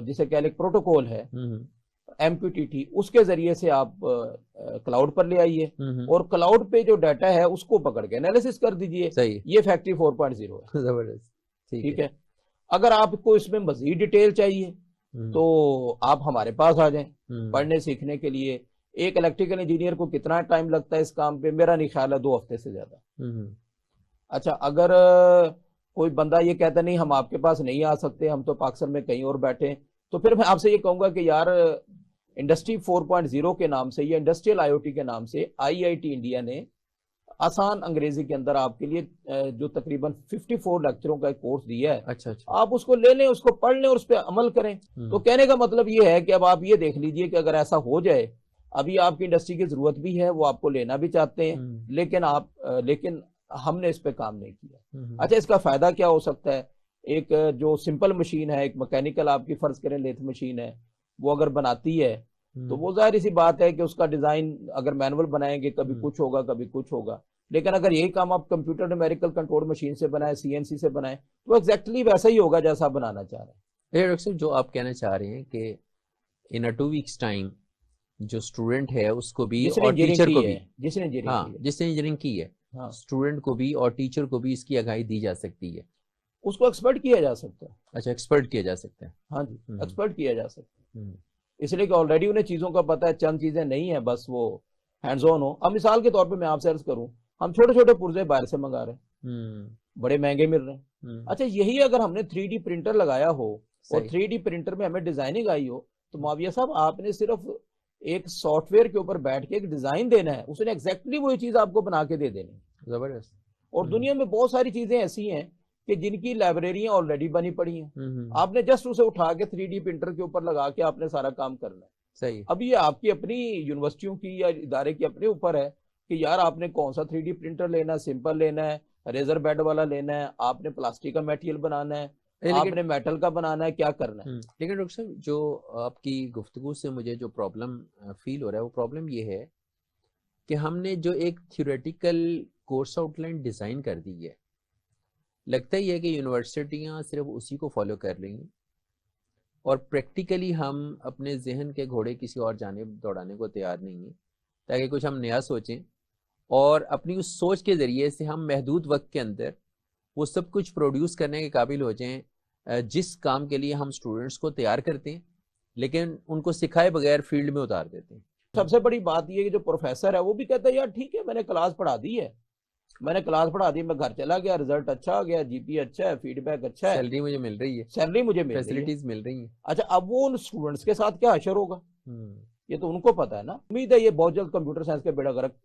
جسے کہہ لیں پروٹوکول ہے MQTT، اس کے ذریعے سے آپ کلاؤڈ پر لے آئیے، اور کلاؤڈ پہ جو ڈیٹا ہے اس کو پکڑ کے انالیسس کر دیجئے. یہ فیکٹری 4.0 ہے. ٹھیک ہے. اگر آپ کو اس میں مزید ڈیٹیل چاہیے تو آپ ہمارے پاس آ جائیں پڑھنے سیکھنے کے لیے. ایک الیکٹریکل انجینئر کو کتنا ٹائم لگتا ہے اس کام پہ؟ میرا نہیں خیال ہے 2 ہفتے سے زیادہ. اچھا، اگر کوئی بندہ یہ کہتا نہیں ہم آپ کے پاس نہیں آ سکتے, ہم تو پاکستان میں کہیں اور بیٹھے ہیں, تو پھر میں آپ سے یہ کہوں گا کہ یار انڈسٹری 4.0 کے نام سے یا انڈسٹریل آئی او ٹی کے نام سے آئی آئی ٹی انڈیا نے آسان انگریزی کے اندر آپ کے لیے جو تقریباً 54 لیکچروں کا ایک کورس دیا ہے, اچھا آپ اس کو لے لیں, اس کو پڑھ لیں اور اس پہ عمل کریں. تو کہنے کا مطلب یہ ہے کہ اب آپ یہ دیکھ لیجئے کہ اگر ایسا ہو جائے, ابھی آپ کی انڈسٹری کی ضرورت بھی ہے, وہ آپ کو لینا بھی چاہتے ہیں, لیکن ہم نے اس پہ کام نہیں کیا. اچھا اس کا فائدہ کیا ہو سکتا ہے؟ ایک جو سمپل مشین ہے, ایک مکینیکل آپ کی فرض کریں لیتھ مشین ہے, وہ اگر بناتی ہے تو وہ ظاہر سی بات ہے کہ اس کا ڈیزائن اگر مینول بنائیں گے کبھی کچھ ہوگا کبھی کچھ ہوگا, لیکن اگر یہی کام آپ کمپیوٹر نیومیریکل کنٹرول مشین سے بنائیں, سی این سی سے بنائیں, تو ایگزیکٹلی ویسا ہی ہوگا جیسا آپ بنانا چاہ رہے ہیں. ڈاکٹر صاحب جو آپ کہنا چاہ رہے ہیں کہ ان 2 weeks ٹائم جو اسٹوڈنٹ ہے اس کو بھی جس نے اور ٹیچر کو بھی, جس نے انجینئرنگ کی ہے, اسٹوڈنٹ کو بھی اور ٹیچر کو بھی اس کی آگاہی دی جا سکتی ہے, اس کو ایکسپرٹ کیا جا سکتا ہے. اچھا ایکسپرٹ کیا جا سکتا ہے. ہاں جی ایکسپرٹ کیا جا سکتا ہے, اس لیے کہ آلریڈی انہیں چیزوں کا پتہ ہے, چند چیزیں نہیں ہیں, بس وہ ہینڈز آن ہو. اب مثال کے طور پہ میں آپ سے عرض کروں, ہم چھوٹے چھوٹے پرزے باہر سے منگا رہے ہیں, بڑے مہنگے مل رہے ہیں. اچھا یہی اگر ہم نے 3D پرنٹر لگایا ہو اور 3D پرنٹر میں ہمیں ڈیزائننگ آئی ہو, تو معاویہ صاحب آپ نے صرف ایک سافٹ ویئر کے اوپر بیٹھ کے ایک ڈیزائن دینا ہے, اس نے ایگزیکٹلی وہی چیز آپ کو بنا کے دے دینی. زبردست. اور دنیا میں بہت ساری چیزیں ایسی ہیں کہ جن کی لائبریریاں آلریڈی بنی پڑی ہیں, آپ نے جسٹ اسے اٹھا کے 3D پرنٹر کے اوپر لگا کے آپ نے سارا کام کرنا ہے. صحیح. اب یہ آپ کی اپنی یونیورسٹیوں کی یا ادارے کے اپنے اوپر ہے کہ یار آپ نے کون سا 3D پرنٹر لینا ہے, سمپل لینا ہے, ریزر بیڈ والا لینا ہے, آپ نے پلاسٹک کا میٹیریل بنانا ہے, آپ نے میٹل کا بنانا ہے, کیا کرنا ہے. لیکن ڈاکٹر صاحب جو آپ کی گفتگو سے مجھے جو پرابلم فیل ہو رہا ہے, وہ پرابلم یہ ہے کہ ہم نے جو ایک theoretical course out line design کر دی ہے, لگتا ہی ہے کہ یونیورسٹیاں صرف اسی کو فالو کر رہی ہیں اور پریکٹیکلی ہم اپنے ذہن کے گھوڑے کسی اور جانب دوڑانے کو تیار نہیں ہیں, تاکہ کچھ ہم نیا سوچیں اور اپنی اس سوچ کے ذریعے سے ہم محدود وقت کے اندر وہ سب کچھ پروڈیوس کرنے کے قابل ہو جائیں جس کام کے لیے ہم اسٹوڈنٹس کو تیار کرتے ہیں, لیکن ان کو سکھائے بغیر فیلڈ میں اتار دیتے ہیں. سب سے بڑی بات یہ کہ جو پروفیسر ہے وہ بھی کہتا ہے یار ٹھیک ہے, میں نے کلاس پڑھا دی ہے, میں گھر چلا گیا, رزلٹ اچھا آ گیا, جی پی اچھا ہے, فیڈ بیک اچھا ہے, سیلری مجھے مل رہی ہے, فیسلٹیز مل رہی ہیں. اچھا اب وہ ان اسٹوڈنٹس کے ساتھ کیا حشر ہوگا, یہ تو ان کو پتا ہے نا. امید ہے یہ بہت جلد کمپیوٹر سائنس کا بیڑا غرق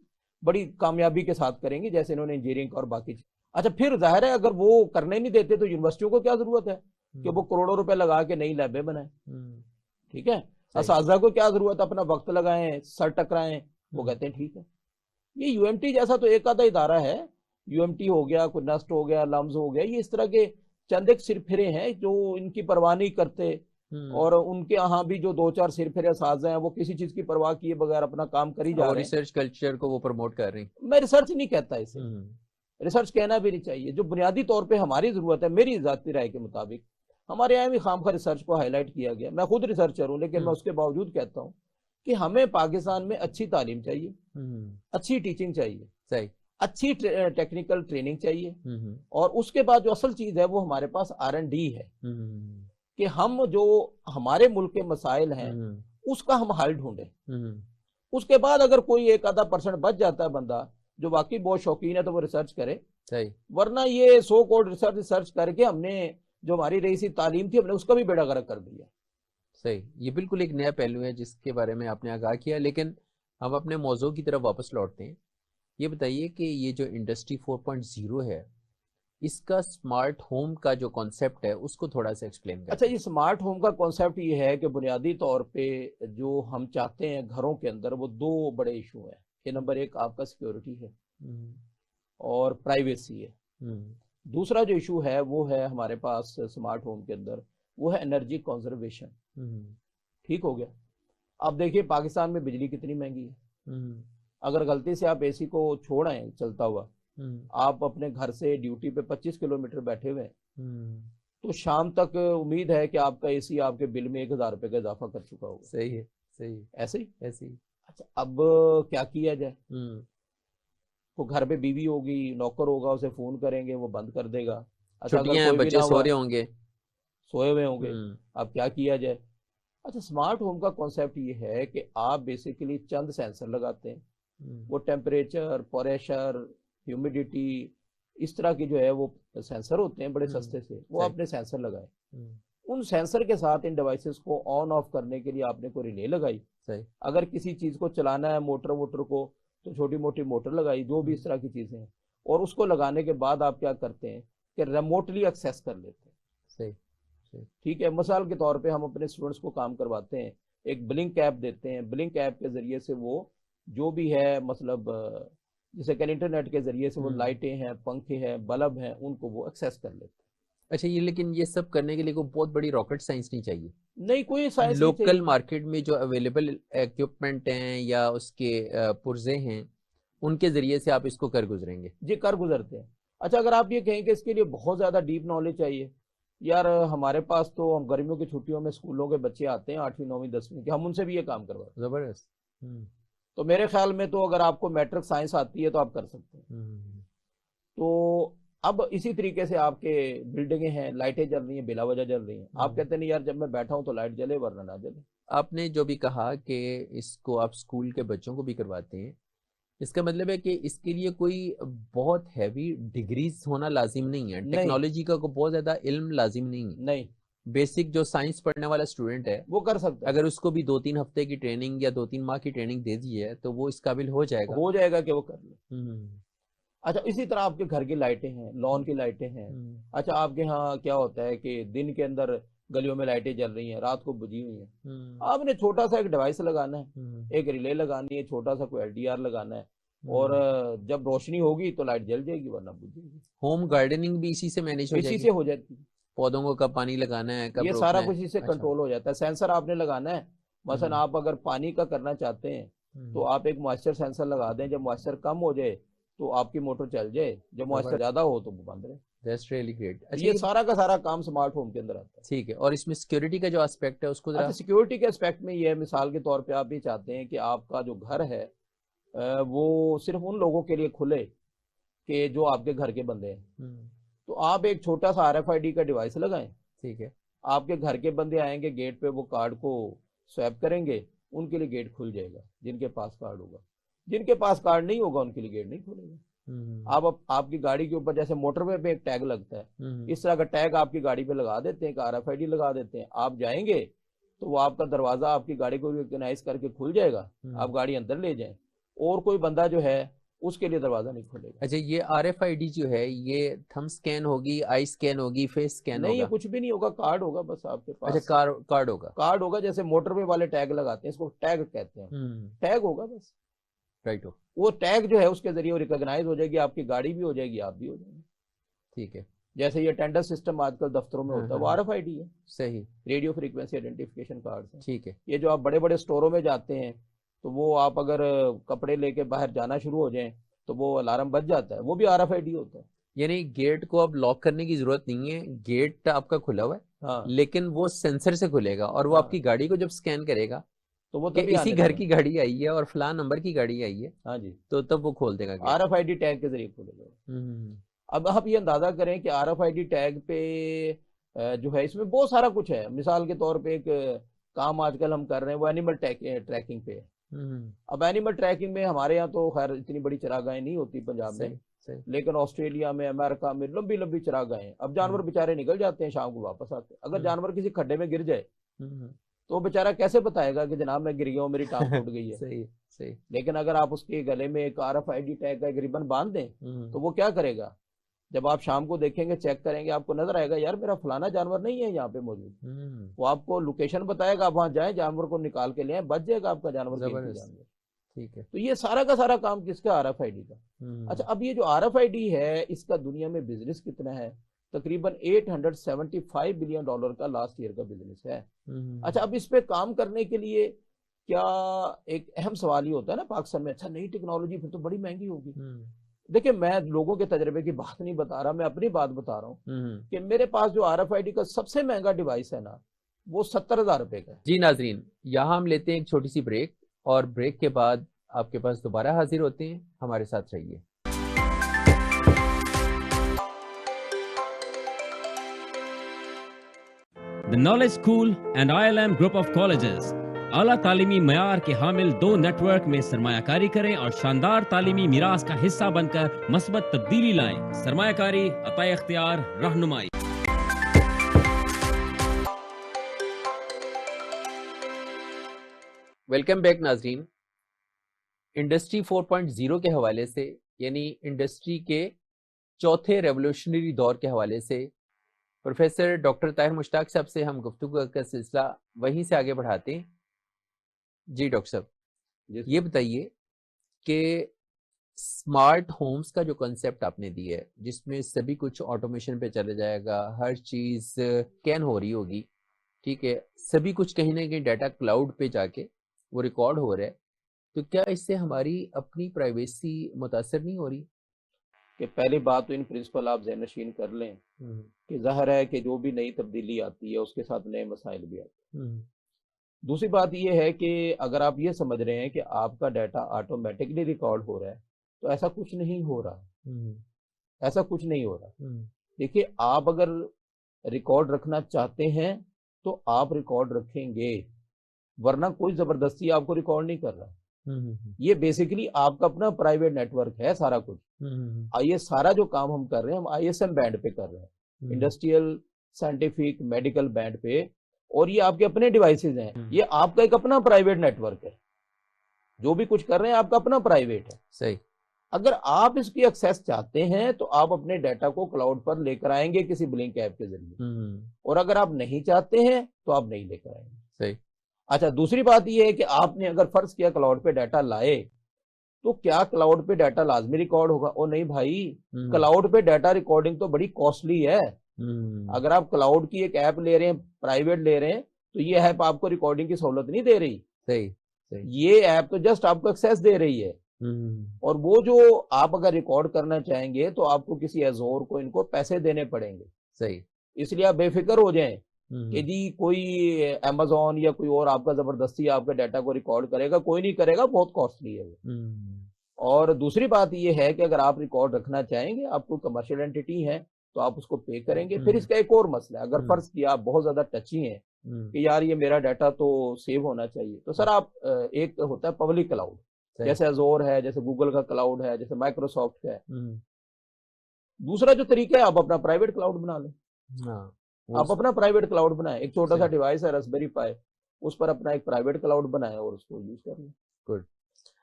بڑی کامیابی کے ساتھ کریں گے, جیسے انہوں نے انجینئرنگ اور باقی. اچھا پھر ظاہر ہے اگر وہ کرنے نہیں دیتے تو یونیورسٹیوں کو کیا ضرورت ہے کہ وہ کروڑوں روپے لگا کے نئی لیبیں بنائیں. ٹھیک ہے, اساتذہ کو کیا ضرورت ہے اپنا وقت لگائیں, سر ٹکرائیں, وہ کہتے ہیں ٹھیک ہے. یہ یو ایم ٹی جیسا تو ایک آدھا ادارہ ہے, یو ایم ٹی ہو گیا, کوئی نسٹ ہو گیا, لمز ہو گیا, یہ اس طرح کے چند ایک سر پھرے ہیں جو ان کی پرواہ نہیں کرتے, اور ان کے یہاں بھی جو 2-4 سر پھرے اساتذہ ہیں وہ کسی چیز کی پرواہ کیے بغیر اپنا کام کر ہی جا رہے ہیں. ریسرچ کلچر کو وہ پروموٹ کر رہے ہیں. میں ریسرچ نہیں کہتا اسے, ریسرچ کہنا بھی نہیں چاہیے. جو بنیادی طور پہ ہماری ضرورت ہے, میری ذاتی رائے کے مطابق, ہمارے یہاں بھی خام خواہ ریسرچ کو ہائی لائٹ کیا گیا. میں خود ریسرچر ہوں, لیکن میں اس کے باوجود کہتا ہوں کہ ہمیں پاکستان میں اچھی تعلیم چاہیے, اچھی ٹیچنگ چاہیے, صحیح, اچھی ٹیکنیکل ٹریننگ چاہیے, اور اس کے بعد جو اصل چیز ہے وہ ہمارے پاس R&D ہے کہ ہم جو ہمارے ملک کے مسائل ہیں اس کا ہم حل ڈھونڈیں. اس کے بعد اگر کوئی 1-2% بچ جاتا ہے بندہ جو واقعی بہت شوقین ہے تو وہ ریسرچ کرے, ورنہ یہ سو کوڈ ریسرچ کر کے ہم نے جو ہماری رئیسی تعلیم تھی ہم نے اس کا بھی بیڑا غرق کر دیا. صحیح, یہ بالکل ایک نیا پہلو ہے جس کے بارے میں آپ نے آگاہ کیا. لیکن ہم اپنے موضوع کی طرف واپس لوٹتے ہیں. یہ بتائیے کہ یہ جو انڈسٹری 4.0 ہے, اس کا سمارٹ ہوم کا جو کانسیپٹ ہے اس کو تھوڑا سا ایکسپلین کریں. اچھا, یہ سمارٹ ہوم کا کانسیپٹ یہ ہے کہ بنیادی طور پہ جو ہم چاہتے ہیں گھروں کے اندر وہ 2 بڑے ایشو ہیں. کہ نمبر 1 آپ کا سیکیورٹی ہے اور پرائیویسی ہے. دوسرا جو ایشو ہے وہ ہے ہمارے پاس سمارٹ ہوم کے اندر, وہ ہے انرجی کنزرویشن. ٹھیک ہو گیا. اب دیکھیے پاکستان میں بجلی کتنی مہنگی ہے. اگر غلطی سے آپ اے سی کو چھوڑ آئیں چلتا ہوا, آپ اپنے گھر سے ڈیوٹی پہ 25 کلومیٹر بیٹھے ہوئے تو شام تک امید ہے کہ آپ کا اے سی آپ کے بل میں 1000 روپے کا اضافہ کر چکا ہوگا. صحیح ہے, صحیح, ایسے ہی. ہی. اچھا اب کیا کیا جائے؟ تو گھر پہ بیوی ہوگی, نوکر ہوگا, اسے فون کریں گے وہ بند کر دے گا. اچھا, چھٹیاں ہیں, بچے سو رہے ہوں گے, سوئے ہوئے ہوں گے, اب کیا کیا جائے؟ اچھا, سمارٹ ہوم کا کانسیپٹ یہ ہے کہ آپ بیسیکلی چند سینسر لگاتے ہیں, وہ ٹیمپریچر, پریشر, ہیومیڈیٹی, اس طرح کی جو ہے وہ سینسر ہوتے ہیں بڑے سستے سے, وہ آپ نے سینسر لگائے, ان سینسر کے ساتھ ان ڈیوائسز کو آن آف کرنے کے لیے آپ نے کوئی ریلے لگائی, اگر کسی چیز کو چلانا ہے موٹر کو تو چھوٹی موٹی موٹر لگائی, جو بھی اس طرح کی چیزیں ہیں, اور اس کو لگانے کے بعد آپ کیا کرتے ہیں کہ ریموٹلی ایکسیس کر لیتے ہیں. ٹھیک ہے, مثال کے طور پہ ہم اپنے اسٹوڈنٹس کو کام کرواتے ہیں, ایک بلنک ایپ دیتے ہیں, بلنک ایپ کے ذریعے سے وہ جو بھی ہے مطلب جیسے کہ انٹرنیٹ کے ذریعے سے وہ لائٹیں ہیں, پنکھے ہیں, بلب ہیں, ان کو وہ ایکسیس کر لیتے ہیں. اچھا, یہ لیکن یہ سب کرنے کے لیے کوئی بہت بڑی راکٹ سائنس نہیں چاہیے؟ نہیں, کوئی سائنس لوکل مارکیٹ میں جو اویلیبل ایکوپمنٹ ہیں یا اس کے پرزے ہیں ان کے ذریعے سے آپ اس کو کر گزریں گے؟ جی کر گزرتے ہیں. اچھا, اگر آپ یہ کہیں کہ اس کے لیے بہت زیادہ ڈیپ نالج چاہیے, یار ہمارے پاس تو ہم گرمیوں کی چھٹیوں میں اسکولوں کے بچے آتے ہیں 8ویں 9ویں 10ویں کے, ہم ان سے بھی یہ کام کرواتے ہیں. زبردست. تو میرے خیال میں تو اگر آپ کو میٹرک سائنس آتی ہے تو آپ کر سکتے ہیں. تو اب اسی طریقے سے آپ کے بلڈنگیں ہیں, لائٹیں جل رہی ہیں, بلا وجہ جل رہی ہیں, آپ کہتے ہیں یار جب میں بیٹھا ہوں تو لائٹ جلے ورنہ نہ جلے. آپ نے جو بھی کہا کہ اس کو آپ اسکول کے بچوں کو بھی کرواتے ہیں, اس کا مطلب ہے کہ اس کے لیے کوئی بہت ہیوی ڈگریز ہونا لازم نہیں ہے, ٹیکنالوجی کا کوئی بہت زیادہ علم لازم نہیں ہے. نہیں, بیسک جو سائنس پڑھنے والا اسٹوڈنٹ ہے وہ کر سکتا ہے. اگر اس کو بھی 2-3 ہفتے کی ٹریننگ یا 2-3 ماہ کی ٹریننگ دے دی ہے تو وہ اس قابل ہو جائے گا کہ وہ کر لے. اچھا, اسی طرح آپ کے گھر کی لائٹیں ہیں, لان کی لائٹیں ہیں. اچھا, آپ کے ہاں کیا ہوتا ہے کہ دن کے اندر گلیوں میں لائٹیں جل رہی ہیں, رات کو بجھی ہوئی ہیں, آپ نے چھوٹا سا ایک ڈیوائس لگانا ہے, ایک ریلے لگانی ہے, چھوٹا سا کوئی LDR لگانا ہے, اور جب روشنی ہوگی تو لائٹ جل جائے گی ورنہ بجھ جائے گی. ہوم گارڈننگ بھی اسی سے مینیج ہو جائے گی؟ اسی سے ہو جاتی ہے. پودوں کو کب پانی لگانا ہے, کب یہ سارا کچھ اس سے کنٹرول ہو جاتا ہے. سینسر آپ نے لگانا ہے, مثلا آپ اگر پانی کا کرنا چاہتے ہیں تو آپ ایک موئسچر سینسر لگا دیں, جب موئسچر کم ہو جائے تو آپ کی موٹر چل جائے, جب موئسچر زیادہ ہو تو وہ بند رہے. That's really great. یہ سارا کا سارا کام سمارٹ ہوم کے اندر آتا ہے. ٹھیک ہے, اور اس میں سیکیورٹی کا جو اسپیکٹ ہے اس کو ذرا. سیکیورٹی کے اسپیکٹ میں یہ ہے, مثال کے طور پہ آپ یہ چاہتے ہیں کہ آپ کا جو گھر ہے وہ صرف ان لوگوں کے لیے کھلے کہ جو آپ کے گھر کے بندے ہیں, تو آپ ایک چھوٹا سا RFID کا ڈیوائس لگائیں. ٹھیک ہے, آپ کے گھر کے بندے آئیں گے, گیٹ پہ وہ کارڈ کو سویپ کریں گے, ان کے لیے گیٹ کھل جائے گا جن کے پاس کارڈ ہوگا. جن کے پاس کارڈ نہیں ہوگا ان کے لیے گیٹ نہیں کھلے گا. آپ کی گاڑی کے اوپر جیسے موٹر وے پہ ایک ٹیگ لگتا ہے, اس طرح کا ٹیگ آپ کی گاڑی پہ لگا دیتے ہیں, کہ RFID لگا دیتے ہیں. آپ جائیں گے تو وہ آپ کا دروازہ آپ کی گاڑی کو ریکگنائز کر کے کھل جائے گا, آپ گاڑی اندر لے جائیں, اور کوئی بندہ جو ہے اس کے لیے دروازہ نہیں کھلے گا. اچھا, یہ RFID جو ہے یہ تھم سکین ہوگی, آئی سکین ہوگی, فیس سکین ہوگا؟ نہیں, یہ کچھ بھی نہیں ہوگا, کارڈ ہوگا بس آپ کے پاس. اچھا, کارڈ ہوگا. کارڈ ہوگا, جیسے موٹر وے والے ٹیگ لگاتے ہیں, اس کو ٹیگ کہتے ہیں, ٹیگ ہوگا بس. رائٹ, وہ ٹیگ جو ہے اس کے ذریعے ریکگنائز ہو جائے گی, آپ کی گاڑی بھی ہو جائے گی, آپ بھی ہو جائیں گے. ٹھیک ہے, جیسے یہ ٹینڈر سسٹم آج کل دفتروں میں ہوتا ہے, وہ RFID ہے. صحیح, ریڈیو فریکوینسی آئیڈینٹیفیکیشن کارڈ. ٹھیک ہے, یہ جو آپ بڑے بڑے اسٹوروں میں جاتے ہیں تو وہ آپ اگر کپڑے لے کے باہر جانا شروع ہو جائیں تو وہ الارم بج جاتا ہے, وہ بھی RFID ہوتا ہے. یعنی گیٹ کو اب لاک کرنے کی ضرورت نہیں ہے, گیٹ آپ کا کھلا ہوا ہے, لیکن وہ سینسر سے کھلے گا, اور وہ آپ کی گاڑی کو جب سکین کرے گا تو وہ اسی گھر کی گاڑی آئی ہے اور فلاں نمبر کی گاڑی آئی ہے, ہاں جی, تو تب وہ کھول دے گا. RFID ٹیگ کے ذریعے کھولے گا. اب آپ یہ اندازہ کریں کہ RFID ٹیگ پہ جو ہے اس میں بہت سارا کچھ ہے. مثال کے طور پہ ایک کام آج کل ہم کر رہے ہیں وہ اینیمل ٹریکنگ پہ ہے. اب اینیمل ٹریکنگ میں ہمارے یہاں تو خیر اتنی بڑی چراگاہیں نہیں ہوتی پنجاب میں, لیکن آسٹریلیا میں, امریکہ میں لمبی لمبی چراگاہیں ہیں. اب جانور بےچارے نکل جاتے ہیں, شام کو واپس آتے ہیں. اگر جانور کسی کھڈے میں گر جائے تو وہ بیچارہ کیسے بتائے گا کہ جناب میں گر گیا ہوں, میری ٹانگ ٹوٹ گئی ہے. صحیح. لیکن اگر آپ اس کے گلے میں ایک RFID ٹیگ کا ایک ربن باندھ دیں تو وہ کیا کرے گا, جب آپ شام کو دیکھیں گے, چیک کریں گے, آپ کو نظر آئے گا یار میرا فلانا جانور نہیں ہے یہاں پہ موجود. وہ آپ کو لوکیشن بتائے گا, آپ وہاں جائیں, جانور کو نکال کے لے آئیں, بچ جائے گا آپ کا جانور. ٹھیک ہے, تو یہ سارا کا سارا کام کس کا, RFID کا. اچھا, اب یہ جو RFID ہے اس کا دنیا میں بزنس کتنا ہے؟ تقریباً $875 بلین کا لاسٹ ایئر کا بزنس ہے. اچھا, اب اس پہ کام کرنے کے لیے کیا ایک اہم سوال یہ ہوتا ہے نا پاکستان میں, اچھا نئی ٹیکنالوجی پھر تو بڑی مہنگی ہوگی. دیکھیں, میں لوگوں کے تجربے کی بات نہیں بتا رہا, میں اپنی بات بتا رہا ہوں کہ میرے پاس جو RFID کا سب سے مہنگا ڈیوائس ہے نا, وہ $70,000 کا ہے. جی ناظرین, یہاں ہم لیتے ہیں ایک چھوٹی سی بریک, اور بریک کے بعد آپ کے پاس دوبارہ حاضر ہوتے ہیں. ہمارے ساتھ رہیے. The Knowledge School and ILM Group of Colleges اعلیٰ تعلیمی معیار کے حامل 2 نیٹ ورک میں سرمایہ کاری کریں اور شاندار تعلیمی میراث کا حصہ بن کر مثبت تبدیلی لائیں۔ سرمایہ کاری، عطا اختیار، رہنمائی۔ ویلکم بیک ناظرین۔ انڈسٹری 4.0 کے حوالے سے، یعنی انڈسٹری کے چوتھے ریولوشنری دور کے حوالے سے پروفیسر ڈاکٹر طاہر مشتاق صاحب سے ہم گفتگو کا سلسلہ وہیں سے آگے بڑھاتے ہیں۔ جی ڈاکٹر صاحب، یہ بتائیے کہ اسمارٹ ہومز کا جو کنسیپٹ آپ نے دی ہے، جس میں سبھی کچھ آٹومیشن پہ چلا جائے گا، ہر چیز اسکین ہو رہی ہوگی، ٹھیک ہے، سبھی کچھ کہیں نہ کہیں ڈیٹا کلاؤڈ پہ جا کے وہ ریکارڈ ہو رہا ہے، تو کیا اس سے ہماری اپنی پرائیویسی متاثر نہیں ہو رہی؟ کہ پہلی بات تو ان پرنسپل آپ ذہن نشین کر لیں کہ ظاہر ہے کہ جو بھی نئی تبدیلی آتی ہے اس کے ساتھ نئے مسائل بھی آتے ہیں۔ دوسری بات یہ ہے کہ اگر آپ یہ سمجھ رہے ہیں کہ آپ کا ڈیٹا آٹومیٹکلی ریکارڈ ہو رہا ہے تو ایسا کچھ نہیں ہو رہا، ایسا کچھ نہیں ہو رہا۔ دیکھیے، آپ اگر ریکارڈ رکھنا چاہتے ہیں تو آپ ریکارڈ رکھیں گے، ورنہ کوئی زبردستی آپ کو ریکارڈ نہیں کر رہا۔ یہ بیسیکلی آپ کا اپنا پرائیویٹ نیٹ ورک ہے سارا کچھ۔ یہ سارا جو کام ہم کر رہے ہیں ہم ISM بینڈ پہ کر رہے ہیں، انڈسٹریل سائنٹیفک میڈیکل بینڈ پہ، اور یہ آپ کے اپنے ڈیوائسز ہیں، یہ آپ کا ایک اپنا پرائیویٹ نیٹ ورک ہے، جو بھی کچھ کر رہے ہیں آپ کا اپنا پرائیویٹ ہے۔ صحیح۔ اگر آپ اس کی ایکسیس چاہتے ہیں تو آپ اپنے ڈیٹا کو کلاؤڈ پر لے کر آئیں گے کسی بلنک ایپ کے ذریعے، اور اگر آپ نہیں چاہتے ہیں تو آپ نہیں لے کر آئیں گے۔ صحیح۔ اچھا، دوسری بات یہ ہے کہ آپ نے اگر فرض کیا کلاؤڈ پہ ڈیٹا لائے تو کیا کلاؤڈ پہ ڈیٹا لازمی ریکارڈ ہوگا؟ او نہیں بھائی، کلاؤڈ پہ ڈیٹا ریکارڈنگ تو بڑی کاسٹلی ہے۔ اگر آپ کلاؤڈ کی ایک ایپ لے رہے ہیں، پرائیویٹ لے رہے ہیں، تو یہ ایپ آپ کو ریکارڈنگ کی سہولت نہیں دے رہی۔ صحیح۔ یہ ایپ تو جسٹ آپ کو ایکسیس دے رہی ہے، اور وہ جو آپ اگر ریکارڈ کرنا چاہیں گے تو آپ کو کسی ایزور کو ان کو پیسے دینے پڑیں گے۔ صحیح۔ اس لیے آپ بے فکر ہو جائیں کہ جی کوئی امیزون یا کوئی اور آپ کا زبردستی آپ کے ڈیٹا کو ریکارڈ کرے گا، کوئی نہیں کرے گا، بہت کاسٹلی ہے وہ۔ اور دوسری بات یہ ہے کہ اگر آپ ریکارڈ رکھنا چاہیں گے، آپ کو کمرشل اینٹی ہے تو آپ اس کو پے کریں گے۔ پھر اس کا ایک اور مسئلہ ہے، اگر فرض کیا آپ بہت زیادہ ٹچی ہیں کہ یار یہ میرا ڈیٹا تو سیو ہونا چاہیے، تو سر آپ ایک ہوتا ہے پبلک کلاؤڈ، جیسے ازور ہے، جیسے گوگل کا کلاؤڈ ہے، جیسے مائکروسافٹ کا ہے۔ دوسرا جو طریقہ ہے، آپ اپنا پرائیویٹ کلاؤڈ بنا لیں۔ آپ اپنا پرائیویٹ کلاؤڈ بنائیں، ایک چھوٹا سا ڈیوائس ہے راسبیری پائی، اس پر اپنا ایک پرائیویٹ کلاؤڈ بنائیں اور اس کو یوز کر لیں۔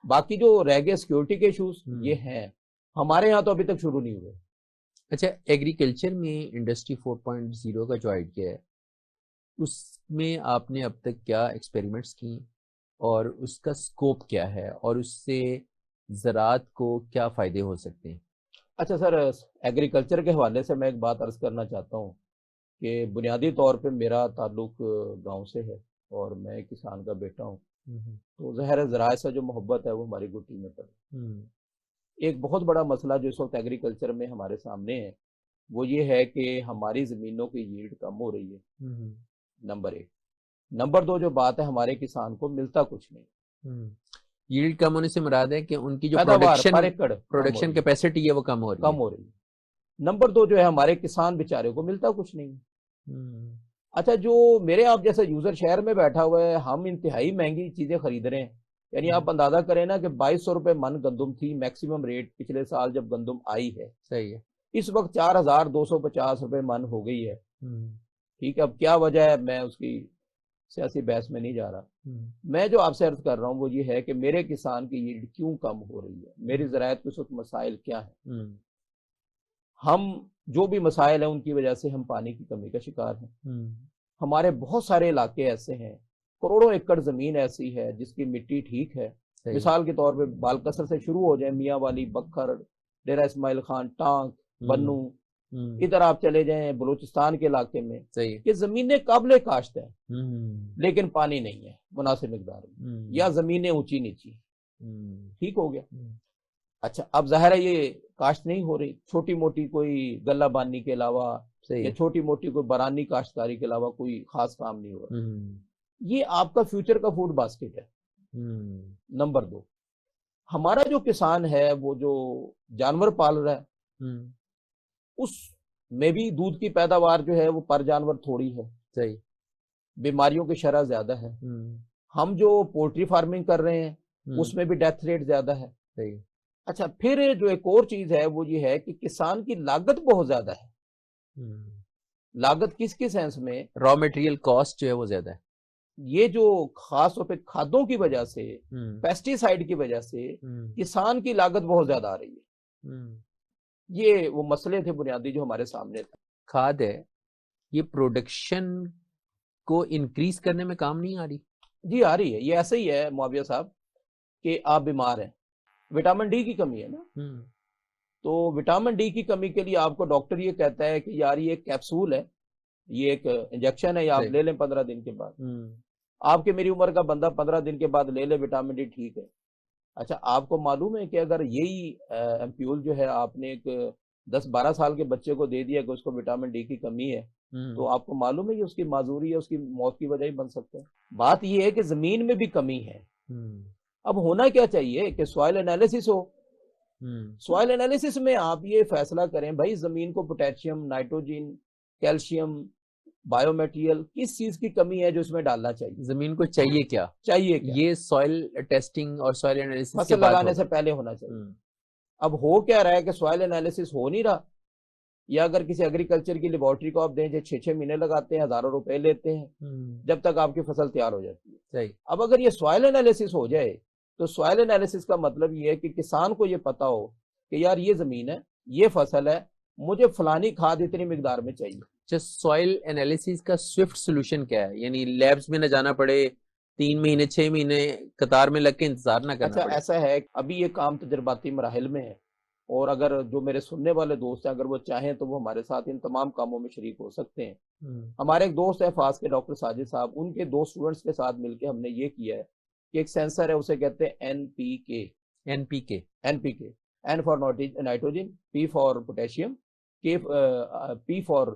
باقی جو رہ گئے سیکیورٹی کے ایشوز، یہ ہیں ہمارے یہاں تو ابھی تک شروع نہیں ہوئے۔ اچھا، ایگریکلچر میں انڈسٹری 4.0 کا جو آئیڈیا ہے، اس میں آپ نے اب تک کیا ایکسپیریمنٹس کی، اور اس کا سکوپ کیا ہے، اور اس سے زراعت کو کیا فائدے ہو سکتے ہیں؟ اچھا سر، ایگریکلچر کے حوالے سے میں ایک بات عرض کرنا چاہتا ہوں کہ بنیادی طور پہ میرا تعلق گاؤں سے ہے اور میں کسان کا بیٹا ہوں، تو ظاہر ہے زراعت سے جو محبت ہے وہ ہماری گٹی میں پڑ۔ ایک بہت بڑا مسئلہ جو اس وقت ایگریکلچر میں ہمارے سامنے ہے وہ یہ ہے کہ ہماری زمینوں کی ییلڈ کم ہو رہی ہے، نمبر 1۔ نمبر 2 جو بات ہے، ہمارے کسان کو ملتا کچھ نہیں۔ ییلڈ کم ہونے سے مراد ہے کہ ان کی جو پروڈکشن کیپیسٹی ہے وہ کم ہو رہی ہے۔ نمبر 2 جو ہے، ہمارے کسان بیچارے کو ملتا کچھ نہیں۔ اچھا، جو میرے آپ جیسے یوزر شہر میں بیٹھا ہوا ہے، ہم انتہائی مہنگی چیزیں خرید رہے ہیں، یعنی آپ اندازہ کریں نا کہ 2200 روپے من گندم تھی میکسیمم ریٹ پچھلے سال جب گندم آئی ہے۔ صحیح ہے۔ اس وقت 4250 روپے من ہو گئی ہے۔ ٹھیک ہے، اب کیا وجہ ہے، میں اس کی سیاسی بحث میں نہیں جا رہا۔ میں جو آپ سے عرض کر رہا ہوں وہ یہ ہے کہ میرے کسان کی ییلڈ کیوں کم ہو رہی ہے، میری زراعت کے اس وقت مسائل کیا ہیں۔ ہم جو بھی مسائل ہیں ان کی وجہ سے ہم پانی کی کمی کا شکار ہیں۔ ہمارے بہت سارے علاقے ایسے ہیں، کروڑوں ایکڑ زمین ایسی ہے جس کی مٹی ٹھیک ہے، مثال کے طور پہ بالکسر سے شروع ہو جائیں، میاں والی، بکھر، ڈیرہ اسماعیل خان، ٹانک، بنو، ادھر آپ چلے جائیں بلوچستان کے علاقے میں، کہ زمینیں قابل کاشت ہیں لیکن پانی نہیں ہے مناسب مقدار میں، یا زمینیں اونچی نیچی۔ ٹھیک ہو گیا۔ اچھا، اب ظاہر ہے یہ کاشت نہیں ہو رہی، چھوٹی موٹی کوئی غلہ بانی کے علاوہ یا چھوٹی موٹی کوئی برانی کاشتکاری کے علاوہ کوئی خاص کام نہیں ہو رہا۔ یہ آپ کا فیوچر کا فوڈ باسکٹ ہے۔ نمبر 2، ہمارا جو کسان ہے وہ جو جانور پال رہا ہے، اس میں بھی دودھ کی پیداوار جو ہے وہ پر جانور تھوڑی ہے، صحیح، بیماریوں کی شرح زیادہ ہے۔ ہم جو پولٹری فارمنگ کر رہے ہیں اس میں بھی ڈیتھ ریٹ زیادہ ہے. صحیح. اچھا پھر جو ایک اور چیز ہے وہ یہ ہے کہ کسان کی لاگت بہت زیادہ ہے. لاگت کس سینس میں؟ را مٹیریل کاسٹ جو ہے وہ زیادہ ہے. یہ جو خاص طور پہ کھادوں کی وجہ سے، پیسٹی سائیڈ کی وجہ سے کسان کی لاگت بہت زیادہ آ رہی ہے. یہ وہ مسئلے تھے بنیادی جو ہمارے سامنے تھے. کھاد ہے یہ پروڈکشن کو انکریز کرنے میں کام نہیں آ رہی؟ جی آ رہی ہے. یہ ایسے ہی ہے معاویہ صاحب کہ آپ بیمار ہیں، وٹامن ڈی کی کمی ہے نا، تو وٹامن ڈی کی کمی کے لیے آپ کو ڈاکٹر یہ کہتا ہے کہ یار یہ ایک کیپسول ہے، یہ ایک انجیکشن ہے، یہ آپ لے لیں 15 دن کے بعد. آپ کے میری عمر کا بندہ 15 دن کے بعد لے لے وٹامن ڈی ٹھیک ہے. اچھا آپ کو معلوم ہے کہ اگر یہی ایمپیول جو ہے آپ نے ایک 10-12 سال کے بچے کو دے دیا کہ اس کو وٹامن ڈی کی کمی ہے، تو آپ کو معلوم ہے کہ اس کی معذوری ہے، اس کی موت کی وجہ ہی بن سکتا ہے. بات یہ ہے کہ زمین میں بھی کمی ہے. اب ہونا کیا چاہیے کہ سوائل انالیسس ہو. سوائل انالیسس میں آپ یہ فیصلہ کریں بھائی زمین کو potassium, nitrogen, calcium, bio material کس چیز کی کمی ہے جو اس میں ڈالنا چاہیے، زمین کو چاہیے کیا. یہ سوائل ٹیسٹنگ اور سوائل انالیسس فصل لگانے سے پہلے ہونا چاہیے. اب ہو کیا رہا ہے کہ سوائل انالیسس ہو نہیں رہا، یا اگر کسی ایگریکلچر کی لیبارٹری کو آپ دیں جو 6 مہینے لگاتے ہیں، ہزاروں روپے لیتے ہیں جب تک آپ کی فصل تیار ہو جاتی ہے. اب اگر یہ سوائل انالیسس ہو جائے تو سوائل انالیسس کا مطلب یہ ہے کہ کسان کو یہ پتا ہو کہ یار یہ زمین ہے، یہ فصل ہے، مجھے فلانی کھاد اتنی مقدار میں چاہیے. سوائل انالیسس کا سوئفٹ سولوشن کیا ہے؟ یعنی لیبس میں نہ جانا پڑے، 3 مہینے 6 مہینے قطار میں لگ کے انتظار نہ کرنا پڑے. ایسا ہے ابھی یہ کام تجرباتی مراحل میں ہے، اور اگر جو میرے سننے والے دوست ہیں اگر وہ چاہیں تو وہ ہمارے ساتھ ان تمام کاموں میں شریک ہو سکتے ہیں. ہمارے ایک دوست ہیں فاس کے ڈاکٹر ساجد صاحب، ان کے 2 اسٹوڈنٹس کے ساتھ مل کے ہم نے یہ کیا ہے کہ ایک سینسر ہے، اسے کہتے ہیں N P K. N for nitrogen, P for potassium, P for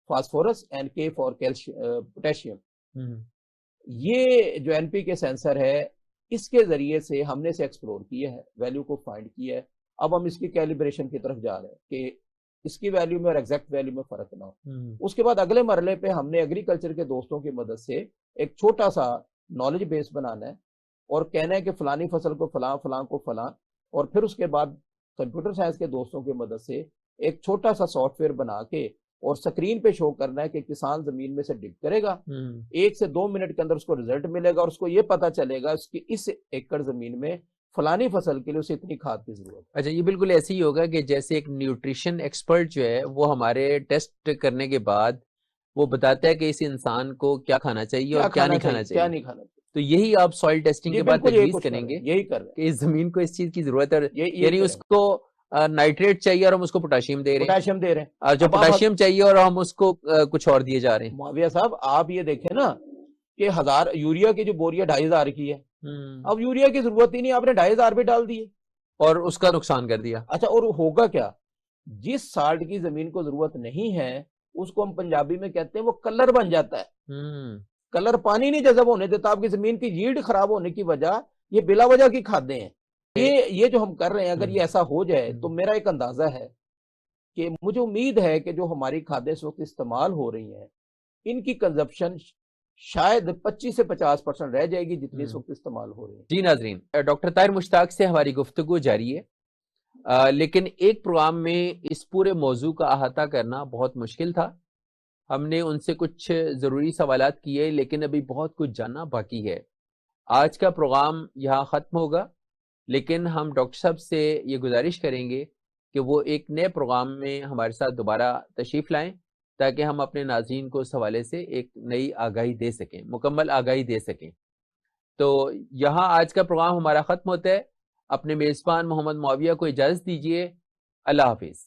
phosphorus and K for potassium. یہ جو این پی کے سینسر ہے اس کے ذریعے سے ہم نے اسے ایکسپلور کیا ہے، ویلیو کو فائنڈ کیا ہے. اب ہم اس کی کیلیبریشن کی طرف جا رہے ہیں کہ اس کی ویلیو میں اور ایگزیکٹ ویلیو میں فرق نہ ہو. اس کے بعد اگلے مرحلے پہ ہم نے ایگریکلچر کے دوستوں کی مدد سے ایک چھوٹا سا نالج بیس بنانا ہے اور کہنا ہے کہ فلانی فصل کو فلاں، فلاں کو فلاں، اور پھر اس کے بعد کمپیوٹر سائنس کے دوستوں کی مدد سے ایک چھوٹا سا سافٹ ویئر بنا کے اور سکرین پہ شو کرنا ہے کہ کسان زمین میں سے ڈگ کرے گا، 1 سے 2 منٹ کے اندر اس کو رزلٹ ملے گا اور اس کو یہ پتا چلے گا اس کی اس ایکڑ زمین میں فلانی فصل کے لیے اسے اتنی کھاد کی ضرورت ہے. اچھا یہ بالکل ایسے ہی ہوگا کہ جیسے ایک نیوٹریشن ایکسپرٹ جو ہے وہ ہمارے ٹیسٹ کرنے کے بعد وہ بتاتا ہے کہ اس انسان کو کیا کھانا چاہیے اور کیا نہیں کھانا چاہیے. تو یہی آپ سوائل ٹیسٹنگ کے بعد تجویز کریں گے، یہی کر رہے ہیں کہ اس زمین کو اس چیز کی ضرورت ہے، یعنی اس کو نائٹریٹ چاہیے اور ہم اس کو پوٹاشیم دے رہے ہیں، اور جو پوٹاشیم چاہیے اور ہم اس کو کچھ اور دیے جا رہے ہیں. معاویہ صاحب آپ یہ دیکھیں نا کہ 1000 یوریا کی جو بوریا 2500 کی ہے، اب یوریا کی ضرورت ہی نہیں، آپ نے 2500 بھی ڈال دیے اور اس کا نقصان کر دیا. اچھا اور ہوگا کیا؟ جس سالٹ کی زمین کو ضرورت نہیں ہے اس کو ہم پنجابی میں کہتے ہیں وہ کلر بن جاتا ہے. کلر پانی نہیں جذب ہونے دیتا، آپ کی زمین کی ییلڈ خراب ہونے کی وجہ یہ بلا وجہ کی کھادیں ہیں. یہ جو ہم کر رہے ہیں اگر یہ ایسا ہو جائے تو میرا ایک اندازہ ہے کہ مجھے امید ہے کہ جو ہماری کھادیں اس وقت استعمال ہو رہی ہیں ان کی کنزپشن شاید 25 سے 50% رہ جائے گی جتنی اس وقت استعمال ہو رہی ہے. جی ناظرین، ڈاکٹر طاہر مشتاق سے ہماری گفتگو جاری ہے، لیکن ایک پروگرام میں اس پورے موضوع کا احاطہ کرنا بہت مشکل تھا. ہم نے ان سے کچھ ضروری سوالات کیے لیکن ابھی بہت کچھ جاننا باقی ہے. آج کا پروگرام یہاں ختم ہوگا، لیکن ہم ڈاکٹر صاحب سے یہ گزارش کریں گے کہ وہ ایک نئے پروگرام میں ہمارے ساتھ دوبارہ تشریف لائیں تاکہ ہم اپنے ناظرین کو اس حوالے سے ایک نئی آگاہی دے سکیں، مکمل آگاہی دے سکیں. تو یہاں آج کا پروگرام ہمارا ختم ہوتا ہے. اپنے میزبان محمد معاویہ کو اجازت دیجیے. اللہ حافظ.